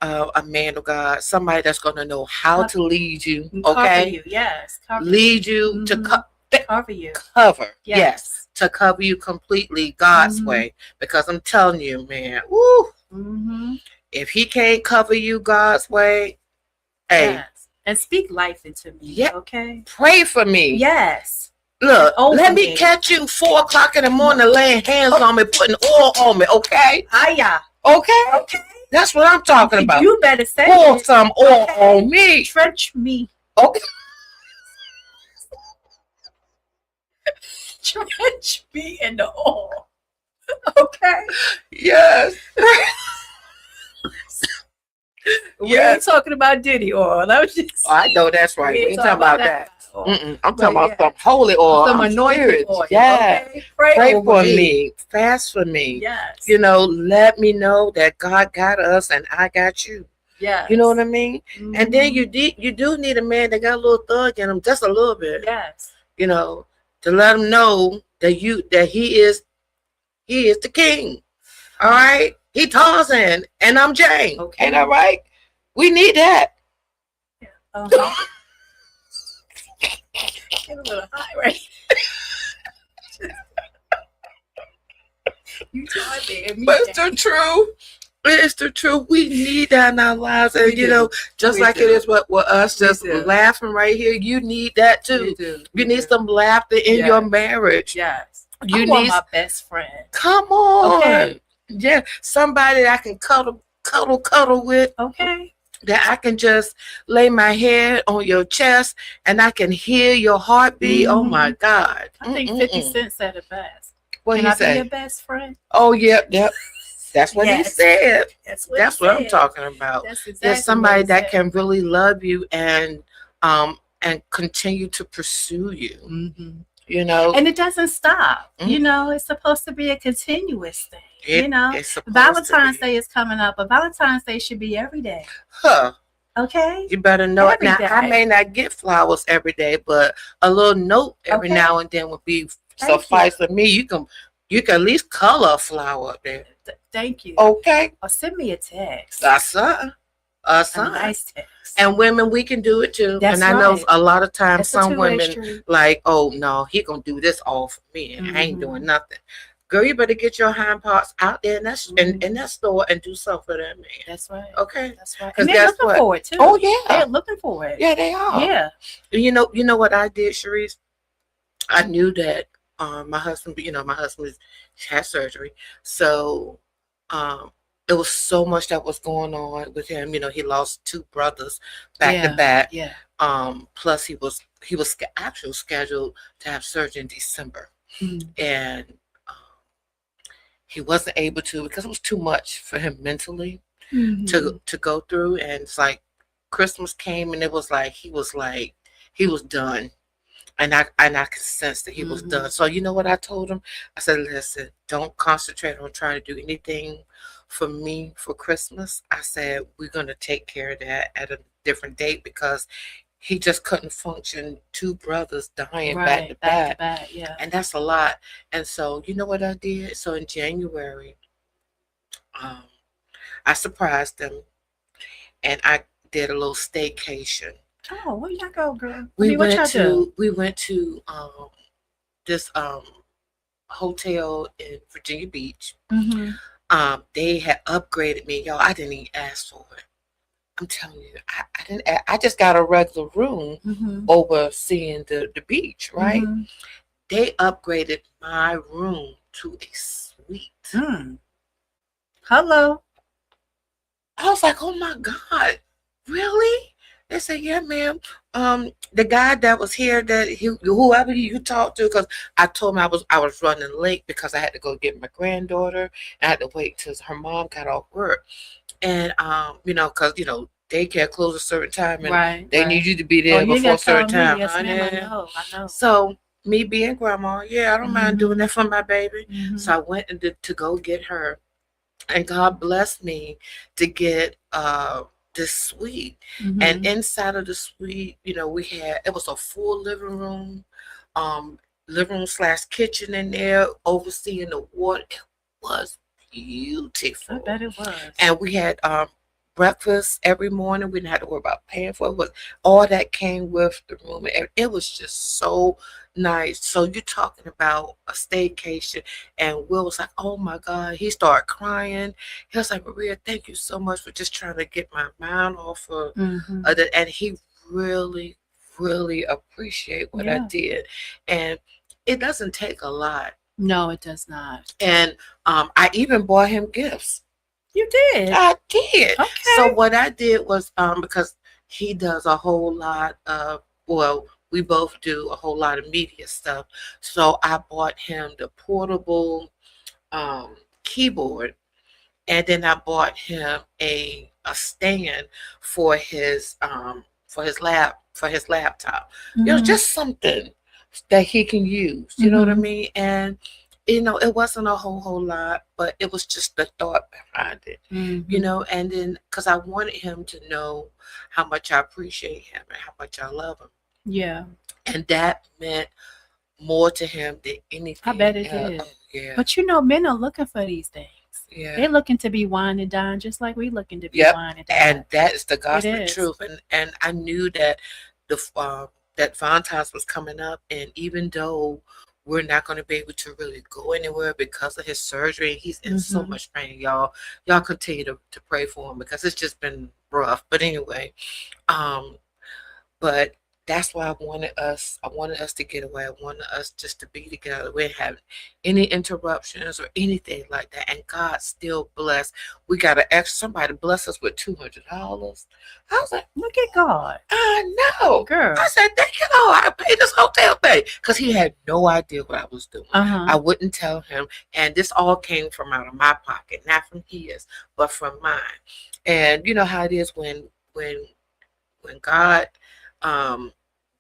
Speaker 3: man of God, somebody that's going to know how to lead you. Okay,
Speaker 4: cover you, yes,
Speaker 3: lead you to
Speaker 4: cover you,
Speaker 3: yes, to cover you completely God's way. Because I'm telling you, man, woo, if He can't cover you God's way, hey,
Speaker 4: And speak life into me.
Speaker 3: Yeah.
Speaker 4: Okay.
Speaker 3: Pray for me.
Speaker 4: Yes.
Speaker 3: Look,
Speaker 4: Over
Speaker 3: let me
Speaker 4: me.
Speaker 3: catch you 4 o'clock in the morning laying hands on me, putting oil on me, okay?
Speaker 4: Hiya.
Speaker 3: Okay?
Speaker 4: Okay.
Speaker 3: That's what I'm talking about.
Speaker 4: You better say
Speaker 3: Pour
Speaker 4: it.
Speaker 3: some oil on me.
Speaker 4: Trench me.
Speaker 3: Okay.
Speaker 4: Trench me in the oil. Okay.
Speaker 3: Yes.
Speaker 4: We ain't talking about Diddy oil. That was just.
Speaker 3: Oh, I know that's right. We ain't talking about that.
Speaker 4: oil.
Speaker 3: I'm talking about some holy oil.
Speaker 4: Some
Speaker 3: I'm
Speaker 4: anointed
Speaker 3: serious.
Speaker 4: oil.
Speaker 3: Yeah.
Speaker 4: Okay?
Speaker 3: Pray
Speaker 4: over
Speaker 3: for me. Fast for me.
Speaker 4: Yes.
Speaker 3: You know, let me know that God got us and I got you.
Speaker 4: Yes.
Speaker 3: You know what I mean?
Speaker 4: Mm-hmm.
Speaker 3: And then you do need a man that got a little thug in him, just a little bit.
Speaker 4: Yes.
Speaker 3: You know, to let him know that he is the king. All right? He Tarzan and I'm Jane.
Speaker 4: Okay.
Speaker 3: Ain't that right? We need that.
Speaker 4: Yeah. Uh-huh. Get a little high, right? You tried it.
Speaker 3: But it's the truth. It's the truth. We need that in our lives. And, you know, just like it is with us just laughing right here, you need that too. You need some laughter in your marriage.
Speaker 4: Yes.
Speaker 3: You
Speaker 4: want
Speaker 3: need
Speaker 4: my best friend.
Speaker 3: Come on.
Speaker 4: Okay.
Speaker 3: Yeah. Somebody that I can cuddle with.
Speaker 4: Okay.
Speaker 3: That I can just lay my head on your chest and I can hear your heartbeat.
Speaker 4: Mm-hmm.
Speaker 3: Oh my God.
Speaker 4: I think 50 Cent said it best.
Speaker 3: What
Speaker 4: Can
Speaker 3: he
Speaker 4: I
Speaker 3: say?
Speaker 4: be your best friend?
Speaker 3: Oh, yep. That's what he said.
Speaker 4: That's
Speaker 3: what I'm talking about.
Speaker 4: That's exactly
Speaker 3: There's somebody
Speaker 4: what he
Speaker 3: that
Speaker 4: said.
Speaker 3: can really love you and continue to pursue you.
Speaker 4: Mm-hmm.
Speaker 3: You know,
Speaker 4: and it doesn't stop.
Speaker 3: Mm-hmm.
Speaker 4: You know, it's supposed to be a continuous thing.
Speaker 3: It's
Speaker 4: Valentine's Day is coming up, but Valentine's Day should be every day.
Speaker 3: Huh.
Speaker 4: Okay.
Speaker 3: You better know
Speaker 4: every
Speaker 3: it. Now,
Speaker 4: day.
Speaker 3: I may not get flowers every day, but a little note every now and then would be suffice for me. You can at least color a flower up there.
Speaker 4: Thank you.
Speaker 3: Okay.
Speaker 4: Or send me a text.
Speaker 3: A
Speaker 4: nice text.
Speaker 3: And women, we can do it too.
Speaker 4: That's
Speaker 3: and I know
Speaker 4: right.
Speaker 3: a lot of times
Speaker 4: It's
Speaker 3: some women like, oh no, he gonna do this all for me, and I ain't doing nothing. Girl, you better get your hind parts out there in that store and do something for that man.
Speaker 4: That's right.
Speaker 3: Okay.
Speaker 4: That's right. And they're looking for it too.
Speaker 3: Oh yeah,
Speaker 4: they're looking for it.
Speaker 3: Yeah, they are.
Speaker 4: Yeah.
Speaker 3: You know what I did, Sherise? I knew that my husband had surgery, so it was so much that was going on with him. You know, he lost 2 brothers back to back.
Speaker 4: Yeah.
Speaker 3: Plus he was actually scheduled to have surgery in December, and he wasn't able to because it was too much for him mentally to go through. And it's like Christmas came and it was like he was done. And I could sense that he was done. So you know what I told him? I said, listen, don't concentrate on trying to do anything for me for Christmas. I said, we're going to take care of that at a different date because he just couldn't function. 2 brothers dying back to back.
Speaker 4: Yeah.
Speaker 3: And that's a lot. And so you know what I did? So in January, I surprised them and I did a little staycation.
Speaker 4: Oh, where y'all go, girl?
Speaker 3: We went to this hotel in Virginia Beach. They had upgraded me, y'all. I didn't even ask for it. I'm telling you, I didn't. I just got a regular room overseeing the beach, right? They upgraded my room to a suite.
Speaker 4: Hello.
Speaker 3: I was like, oh my God, really? They said, yeah, ma'am. The guy that was here, whoever you talked to, because I told him I was running late because I had to go get my granddaughter. I had to wait till her mom got off work, and because daycare closed a certain time, and they need you to be there before a certain time.
Speaker 4: Yes, ma'am, I know.
Speaker 3: So me being grandma, I don't mind doing that for my baby. So I went to go get her, and God blessed me to get this suite. And inside of the suite, it was a full living room / kitchen in there, overseeing the water. It was beautiful.
Speaker 4: I bet it was.
Speaker 3: And we had breakfast every morning. We didn't have to worry about paying for it. But all that came with the room. It was just so nice. So you're talking about a staycation, and Will was like, oh my God. He started crying. He was like, Maria, thank you so much for just trying to get my mind off of and he really, really appreciate what I
Speaker 4: Yeah.
Speaker 3: did. And it doesn't take a lot.
Speaker 4: No, it does not.
Speaker 3: And I even bought him gifts.
Speaker 4: You did.
Speaker 3: I did.
Speaker 4: Okay.
Speaker 3: So what I did was because he does a whole lot of, well, we both do a whole lot of media stuff. So I bought him the portable keyboard, and then I bought him a stand for his laptop. You know,
Speaker 4: Mhm.
Speaker 3: just something that he can use. You know what I
Speaker 4: Mhm.
Speaker 3: mean? And it wasn't a whole lot, but it was just the thought behind it.
Speaker 4: Mhm.
Speaker 3: You know, and then because I wanted him to know how much I appreciate him and how much I love him,
Speaker 4: Yeah.
Speaker 3: and that meant more to him than anything.
Speaker 4: I bet it
Speaker 3: else.
Speaker 4: did.
Speaker 3: Oh, yeah,
Speaker 4: But you know, men are looking for these things.
Speaker 3: yeah.
Speaker 4: They're looking to be wine and dine, just like we looking to be
Speaker 3: Yep,
Speaker 4: wine and dine.
Speaker 3: and that is the gospel
Speaker 4: is.
Speaker 3: truth. And I knew that that Valentine's was coming up, and even though we're not going to be able to really go anywhere because of his surgery, he's in so
Speaker 4: Mhm.
Speaker 3: much pain, y'all. Y'all continue to pray for him because it's just been rough. But anyway, but that's why I wanted us to get away. I wanted us just to be together. We didn't have any interruptions or anything like that. And God still blessed. We got an extra, somebody bless us with $200. I was like,
Speaker 4: Look at God,
Speaker 3: I know.
Speaker 4: girl.
Speaker 3: I said, thank you, Lord. I paid this hotel pay. Because he had no idea what I was doing.
Speaker 4: Uh-huh.
Speaker 3: I wouldn't tell him. And this all came from out of my pocket, not from his, but from mine. And you know how it is when God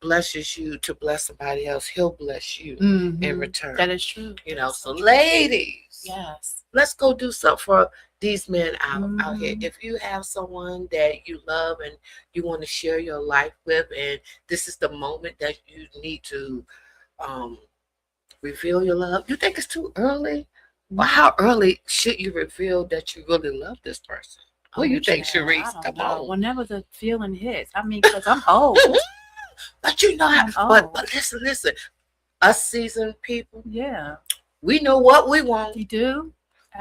Speaker 3: blesses you to bless somebody else, he'll bless you in
Speaker 4: Mhm.
Speaker 3: return.
Speaker 4: That is true.
Speaker 3: You know,
Speaker 4: That's
Speaker 3: so
Speaker 4: true.
Speaker 3: ladies,
Speaker 4: Yes.
Speaker 3: let's go do something for these men out here.
Speaker 4: Mhm.
Speaker 3: If you have someone that you love and you want to share your life with, and this is the moment that you need to reveal your love, you think it's too early? Or how early should you reveal that you really love this person? What do you think,
Speaker 4: child,
Speaker 3: Sherise?
Speaker 4: I
Speaker 3: Come
Speaker 4: don't know.
Speaker 3: on.
Speaker 4: Whenever the feeling hits. I mean, because I'm old.
Speaker 3: But you know how,
Speaker 4: I'm
Speaker 3: but
Speaker 4: old.
Speaker 3: listen, us seasoned people,
Speaker 4: Yeah.
Speaker 3: we know what we want,
Speaker 4: You do?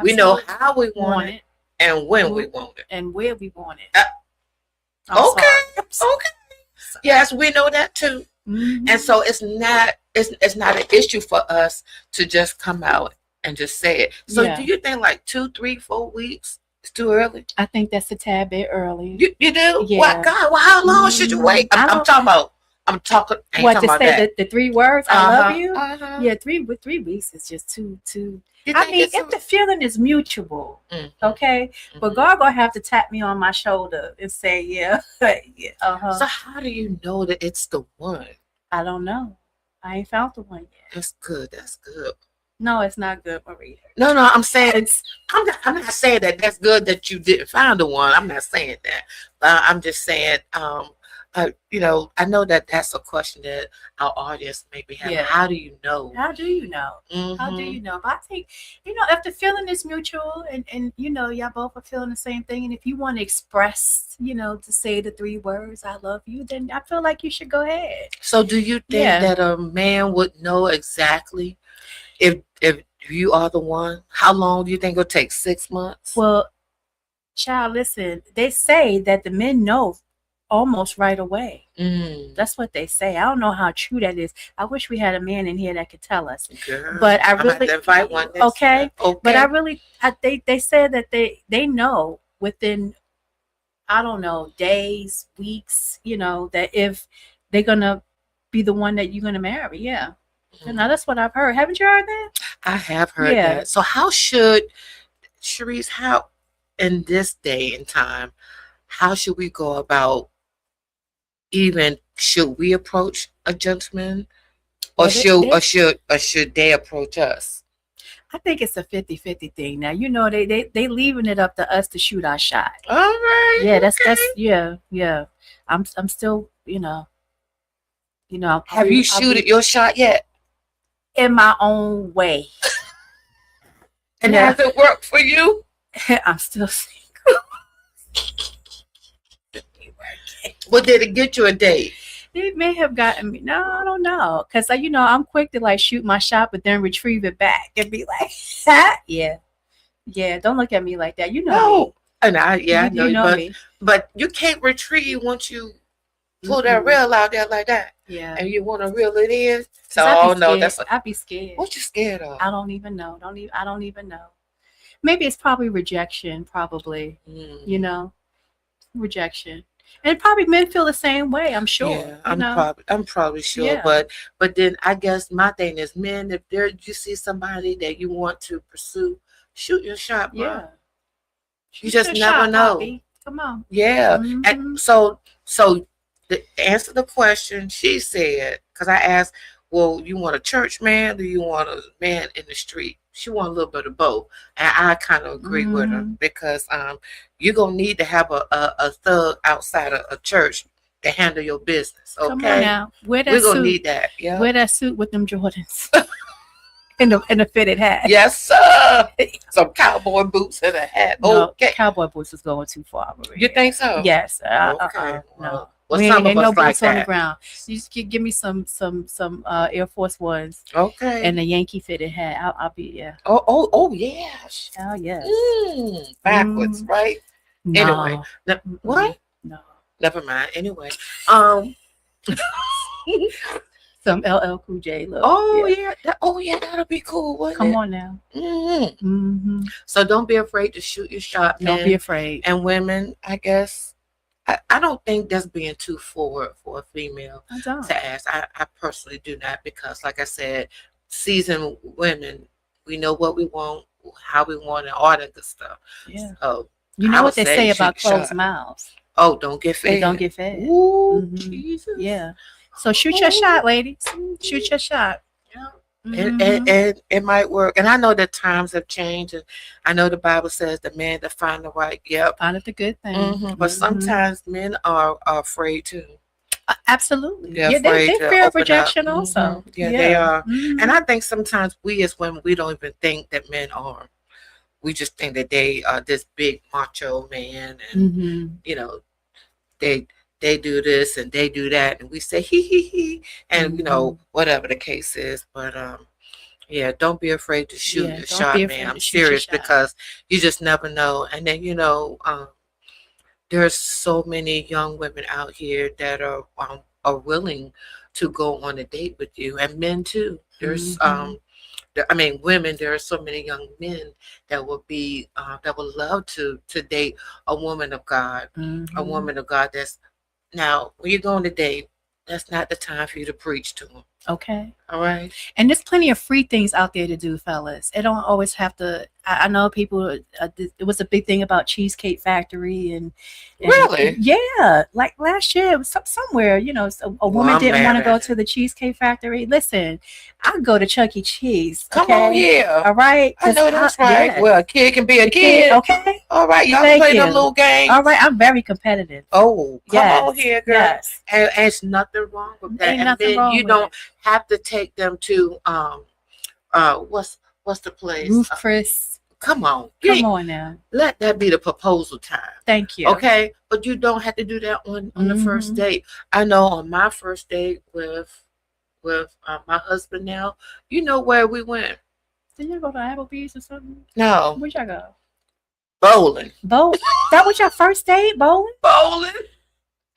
Speaker 3: we know
Speaker 4: Absolutely.
Speaker 3: how we want it, and when we
Speaker 4: Who-
Speaker 3: want it.
Speaker 4: And where we want it. I'm
Speaker 3: Okay,
Speaker 4: sorry.
Speaker 3: okay. Yes, we know that too.
Speaker 4: Mhm.
Speaker 3: And so it's not an issue for us to just come out and just say it. So
Speaker 4: Yeah.
Speaker 3: do you think like 2, 3, 4 weeks is too early?
Speaker 4: I think that's a tad bit early.
Speaker 3: You do?
Speaker 4: Yeah.
Speaker 3: What God? Well, how long should you wait?
Speaker 4: I
Speaker 3: I'm
Speaker 4: don't-
Speaker 3: talking about. I ain't
Speaker 4: What to
Speaker 3: talking about
Speaker 4: say
Speaker 3: that.
Speaker 4: the 3 words? I love you.
Speaker 3: Uh-huh.
Speaker 4: Yeah, 3 weeks is just too.
Speaker 3: You
Speaker 4: I
Speaker 3: think
Speaker 4: mean,
Speaker 3: it's
Speaker 4: if the feeling is mutual,
Speaker 3: Mhm.
Speaker 4: okay. But
Speaker 3: Mhm.
Speaker 4: God gonna have to tap me on my shoulder and say, yeah, yeah,
Speaker 3: So how do you know that it's the one?
Speaker 4: I don't know. I ain't found the one yet.
Speaker 3: That's good. That's good.
Speaker 4: No, it's not good, Maria.
Speaker 3: No, I'm saying I'm not saying that that's good that you didn't find the one. I'm not saying that. But I'm just saying, you know, I know that that's a question that our audience may be having.
Speaker 4: Yeah.
Speaker 3: How do you know?
Speaker 4: How do you know? How do
Speaker 3: Mhm.
Speaker 4: you know? But I think, you know, if the feeling is mutual and you know, y'all both are feeling the same thing, and if you want to express, you know, to say the 3 words, I love you, then I feel like you should go ahead.
Speaker 3: So do you think
Speaker 4: Yeah.
Speaker 3: that a man would know exactly if you are the one? How long do you think it'll take? 6 months?
Speaker 4: Well, child, listen, they say that the men know almost right away.
Speaker 3: Mm.
Speaker 4: That's what they say. I don't know how true that is. I wish we had a man in here that could tell us.
Speaker 3: Girl,
Speaker 4: But I
Speaker 3: I'm gonna have
Speaker 4: really,
Speaker 3: to invite one next
Speaker 4: okay.
Speaker 3: time. Okay.
Speaker 4: But I really, they said that they know within, I don't know, days, weeks, you know, that if they're gonna be the one that you're gonna marry, yeah. You know, that's what I've heard. Haven't you heard that?
Speaker 3: I have heard
Speaker 4: Yeah.
Speaker 3: that. So how should Sherise, how in this day and time, how should we go about, even should we approach a gentleman, or
Speaker 4: Well,
Speaker 3: should they approach us?
Speaker 4: I think it's a 50-50 thing. Now, you know, they leaving it up to us to shoot our shot.
Speaker 3: All right.
Speaker 4: Yeah, that's
Speaker 3: okay.
Speaker 4: yeah. I'm still, you know.
Speaker 3: Have you shooted your shot yet?
Speaker 4: in my own way?
Speaker 3: And
Speaker 4: Yeah.
Speaker 3: has it worked for you?
Speaker 4: I'm still single.
Speaker 3: Well, did it get you a date?
Speaker 4: It may have gotten me. No, I don't know. Because, you know, I'm quick to like shoot my shot, but then retrieve it back and be like, yeah. Yeah, don't look at me like that. You know me.
Speaker 3: And I know,
Speaker 4: you know me.
Speaker 3: but you can't retrieve once you pull that rail out there like that,
Speaker 4: Yeah.
Speaker 3: and you want to reel it in. So,
Speaker 4: I'd be
Speaker 3: no,
Speaker 4: scared.
Speaker 3: that's
Speaker 4: I'd be scared.
Speaker 3: what you scared of.
Speaker 4: I don't even know. I don't even know. Maybe it's probably rejection. Probably, you know, rejection, and probably men feel the same way. I'm sure.
Speaker 3: Yeah, I'm probably sure,
Speaker 4: Yeah.
Speaker 3: but then I guess my thing is, men, if you see somebody that you want to pursue, shoot your shot, bro.
Speaker 4: Yeah.
Speaker 3: You just never know.
Speaker 4: Poppy. Come on.
Speaker 3: Yeah.
Speaker 4: Mhm.
Speaker 3: And so to answer the question, she said, because I asked, well, you want a church man, or do you want a man in the street? She want a little bit of both, and I kind of agree with her, because you're gonna need to have a thug outside of a church to handle your business. Okay,
Speaker 4: Come on now. Wear that
Speaker 3: we're gonna
Speaker 4: suit.
Speaker 3: need that. Yeah.
Speaker 4: Wear that suit with them Jordans. And the fitted hat.
Speaker 3: Yes, sir. Some cowboy boots and a hat.
Speaker 4: No,
Speaker 3: Okay.
Speaker 4: cowboy boots is going too far. Over
Speaker 3: You
Speaker 4: here.
Speaker 3: think so?
Speaker 4: Yes.
Speaker 3: Okay.
Speaker 4: No.
Speaker 3: Well,
Speaker 4: We
Speaker 3: some
Speaker 4: ain't
Speaker 3: of
Speaker 4: no
Speaker 3: us like
Speaker 4: boots on the
Speaker 3: that.
Speaker 4: ground. You just give me some Air Force Ones
Speaker 3: Okay.
Speaker 4: and a Yankee fitted hat. I'll be
Speaker 3: Oh, yes.
Speaker 4: Oh yes.
Speaker 3: Backwards, right?
Speaker 4: No.
Speaker 3: Anyway, what?
Speaker 4: No.
Speaker 3: Never mind. Anyway,
Speaker 4: Some LL Cool J look.
Speaker 3: yeah. That'll be cool. Wouldn't
Speaker 4: Come
Speaker 3: it?
Speaker 4: on now.
Speaker 3: So don't be afraid to shoot your shot, man.
Speaker 4: Don't be afraid.
Speaker 3: And women, I guess, I don't think that's being too forward for a female
Speaker 4: I don't.
Speaker 3: to ask. I personally do not, because, like I said, seasoned women, we know what we want, how we want it, all that good stuff.
Speaker 4: Yeah.
Speaker 3: So
Speaker 4: You
Speaker 3: I
Speaker 4: know
Speaker 3: would
Speaker 4: what they
Speaker 3: say
Speaker 4: say
Speaker 3: shoot
Speaker 4: about
Speaker 3: your
Speaker 4: closed
Speaker 3: shot.
Speaker 4: mouths.
Speaker 3: Oh, don't get fed.
Speaker 4: They don't get fed.
Speaker 3: Ooh,
Speaker 4: Mhm.
Speaker 3: Jesus.
Speaker 4: Yeah. So shoot your shot, ladies. Shoot your shot.
Speaker 3: Yeah.
Speaker 4: Mhm.
Speaker 3: And it might work. And I know that times have changed, and I know the Bible says the man to find the right. Yep.
Speaker 4: Find it the good thing.
Speaker 3: But
Speaker 4: Mhm.
Speaker 3: sometimes men are afraid too.
Speaker 4: Absolutely.
Speaker 3: They're
Speaker 4: They
Speaker 3: afraid to
Speaker 4: fear of
Speaker 3: open
Speaker 4: rejection
Speaker 3: up.
Speaker 4: also.
Speaker 3: Yeah, they are.
Speaker 4: Mhm.
Speaker 3: And I think sometimes we as women, we don't even think that men are. We just think that they are this big macho man, and
Speaker 4: Mhm.
Speaker 3: you know, they do this and they do that, and we say he, and you know, whatever the case is. But yeah, don't be afraid to shoot
Speaker 4: Yeah,
Speaker 3: your
Speaker 4: don't
Speaker 3: shot,
Speaker 4: be
Speaker 3: man.
Speaker 4: afraid
Speaker 3: I'm
Speaker 4: to shoot your
Speaker 3: serious,
Speaker 4: shot.
Speaker 3: because you just never know. And then there's so many young women out here that are willing to go on a date with you, and men too. There's women. There are so many young men that will be that would love to date a woman of God, a woman of God. That's now when you go on a date, that's not the time for you to preach to them.
Speaker 4: Okay.
Speaker 3: All right.
Speaker 4: And there's plenty of free things out there to do, fellas. It don't always have to. I know people. It was a big thing about Cheesecake Factory and
Speaker 3: Really?
Speaker 4: Yeah. Like last year, it was somewhere. You know, a woman
Speaker 3: I'm
Speaker 4: didn't want to go
Speaker 3: married.
Speaker 4: to the Cheesecake Factory. Listen, I go to Chuck E. Cheese.
Speaker 3: Come
Speaker 4: okay?
Speaker 3: on, yeah.
Speaker 4: All right.
Speaker 3: I know that's right.
Speaker 4: yes.
Speaker 3: Well, a kid can be a kid.
Speaker 4: Okay.
Speaker 3: All right, y'all
Speaker 4: Thank
Speaker 3: play them
Speaker 4: you.
Speaker 3: little games.
Speaker 4: All right. I'm very competitive.
Speaker 3: Oh, come
Speaker 4: Yes.
Speaker 3: on here, girl.
Speaker 4: Yes.
Speaker 3: And it's nothing wrong with that.
Speaker 4: Ain't
Speaker 3: And
Speaker 4: nothing
Speaker 3: then
Speaker 4: wrong
Speaker 3: you
Speaker 4: with
Speaker 3: don't
Speaker 4: it.
Speaker 3: have to take them to what's the place?
Speaker 4: Ruth Chris.
Speaker 3: Come on.
Speaker 4: Come on now.
Speaker 3: Let that be the proposal time.
Speaker 4: Thank you.
Speaker 3: Okay? But you don't have to do that on the first date. I know on my first date with my husband now, you know where we went?
Speaker 4: Did you go to Applebee's or something?
Speaker 3: No.
Speaker 4: Where'd y'all go?
Speaker 3: Bowling.
Speaker 4: Bowling? That was your first date, bowling?
Speaker 3: Bowling?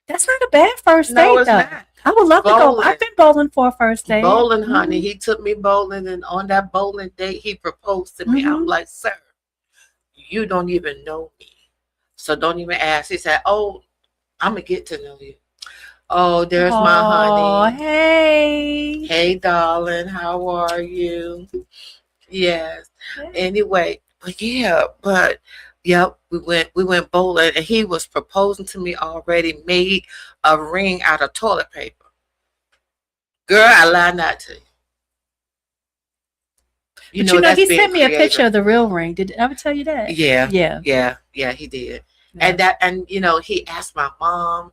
Speaker 4: That's not a bad first
Speaker 3: No,
Speaker 4: date,
Speaker 3: it's
Speaker 4: though.
Speaker 3: not.
Speaker 4: I would love to go.
Speaker 3: Bowling.
Speaker 4: I've been bowling for a first date.
Speaker 3: Bowling, honey. He took me bowling, and on that bowling date, he proposed to me. I'm like, sir, you don't even know me, so don't even ask. He said, oh, I'm going to get to know you. Oh, there's my honey.
Speaker 4: Hey.
Speaker 3: Hey, darling, how are you? Yes. Anyway, yep, we went bowling, and he was proposing to me already, made a ring out of toilet paper. Girl, I lied not to you.
Speaker 4: But you know,
Speaker 3: that's
Speaker 4: he
Speaker 3: being
Speaker 4: sent me a
Speaker 3: creative.
Speaker 4: picture of the real ring. Did I ever tell you that?
Speaker 3: Yeah.
Speaker 4: Yeah.
Speaker 3: Yeah, he did.
Speaker 4: Yeah.
Speaker 3: And he asked my mom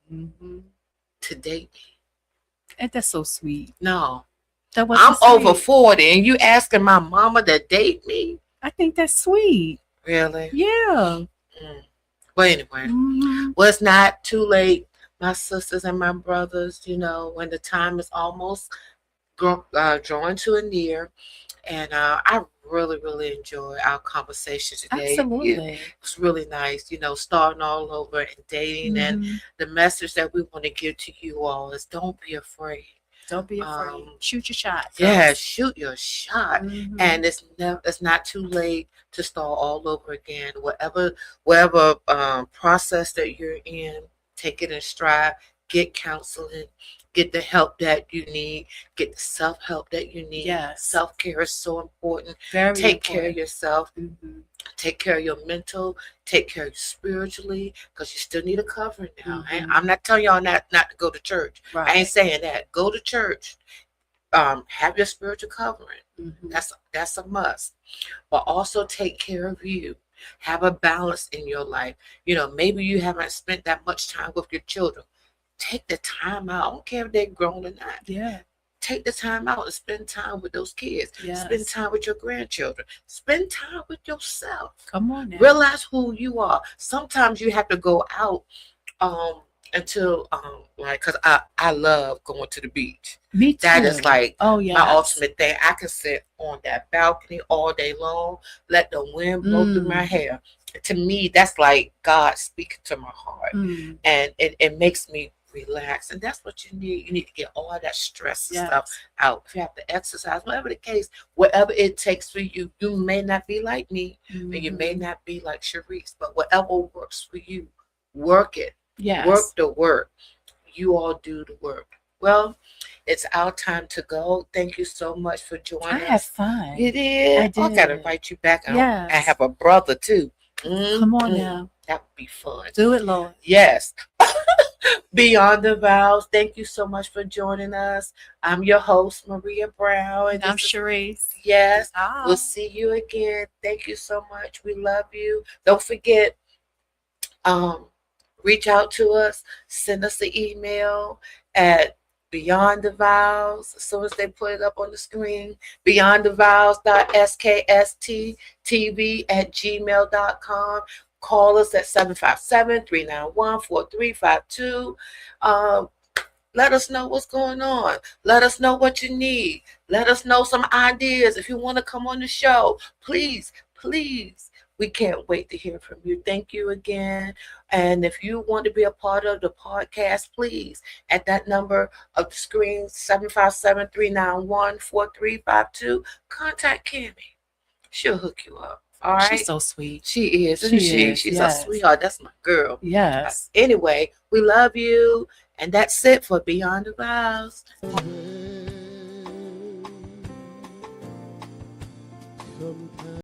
Speaker 3: to date me.
Speaker 4: And that's so sweet.
Speaker 3: No.
Speaker 4: That was
Speaker 3: I'm
Speaker 4: sweet.
Speaker 3: over 40 and you asking my mama to date me?
Speaker 4: I think that's sweet.
Speaker 3: Really?
Speaker 4: Yeah.
Speaker 3: Well, anyway. Well, it's not too late. My sisters and my brothers, when the time is almost drawing to a near, and I really, really enjoyed our conversation today.
Speaker 4: Absolutely.
Speaker 3: It was really nice, starting all over and dating. And
Speaker 4: Mhm.
Speaker 3: the message that we want to give to you all is don't be afraid.
Speaker 4: Don't be afraid. Shoot your shot.
Speaker 3: Yeah,
Speaker 4: girls.
Speaker 3: shoot your shot.
Speaker 4: Mhm.
Speaker 3: And it's not too late to start all over again. Whatever process that you're in, take it in stride. Get counseling. Get the help that you need. Get the self-help that you need.
Speaker 4: Yes.
Speaker 3: Self-care is so important.
Speaker 4: Very
Speaker 3: Take care of
Speaker 4: important.
Speaker 3: yourself.
Speaker 4: Mhm.
Speaker 3: Take care of your mental. Take care of you spiritually, because you still need a covering now.
Speaker 4: Mhm.
Speaker 3: I'm not telling y'all not to go to church.
Speaker 4: Right.
Speaker 3: I ain't saying that. Go to church. Have your spiritual covering.
Speaker 4: Mhm.
Speaker 3: That's a must. But also take care of you. Have a balance in your life. Maybe you haven't spent that much time with your children. Take the time out. I don't care if they're grown or not.
Speaker 4: Yeah.
Speaker 3: Take the time out and spend time with those kids.
Speaker 4: Yes.
Speaker 3: Spend time with your grandchildren. Spend time with yourself.
Speaker 4: Come on now.
Speaker 3: Realize who you are. Sometimes you have to go out until because I love going to the beach.
Speaker 4: Me too.
Speaker 3: That is like
Speaker 4: oh yeah,
Speaker 3: my ultimate thing. I can sit on that balcony all day long, let the wind blow through my hair. To me, that's like God speaking to my heart. And it makes me relax. And that's what you need. You need to get all that stress and stuff out. If you have to exercise, whatever the case, whatever it takes for you. You may not be like me, and you may not be like Sherise, but whatever works for you, work it.
Speaker 4: Yes.
Speaker 3: Work the work. You all do the work. Well, it's our time to go. Thank you so much for joining us.
Speaker 4: I had fun.
Speaker 3: You did?
Speaker 4: I did.
Speaker 3: I got to invite you back.
Speaker 4: Yes.
Speaker 3: I have a brother too.
Speaker 4: Come on now.
Speaker 3: That would be fun.
Speaker 4: Do it, Lord.
Speaker 3: Yes. Beyond the Vows, thank you so much for joining us. I'm your host, Maria Brown.
Speaker 4: And I'm Sherise.
Speaker 3: Yes.
Speaker 4: Ah.
Speaker 3: We'll see you again. Thank you so much. We love you. Don't forget, reach out to us. Send us an email at Beyond the Vows. As soon as they put it up on the screen, beyondthevows.sksttv@gmail.com. Call us at 757-391-4352. Let us know what's going on. Let us know what you need. Let us know some ideas. If you want to come on the show, please, please. We can't wait to hear from you. Thank you again. And if you want to be a part of the podcast, please, at that number of the screen, 757-391-4352, contact Cammie. She'll hook you up. All right.
Speaker 4: She's so sweet.
Speaker 3: She is. She's
Speaker 4: yes.
Speaker 3: a sweetheart. That's my girl.
Speaker 4: Yes.
Speaker 3: Anyway, we love you. And that's it for Beyond the Vows.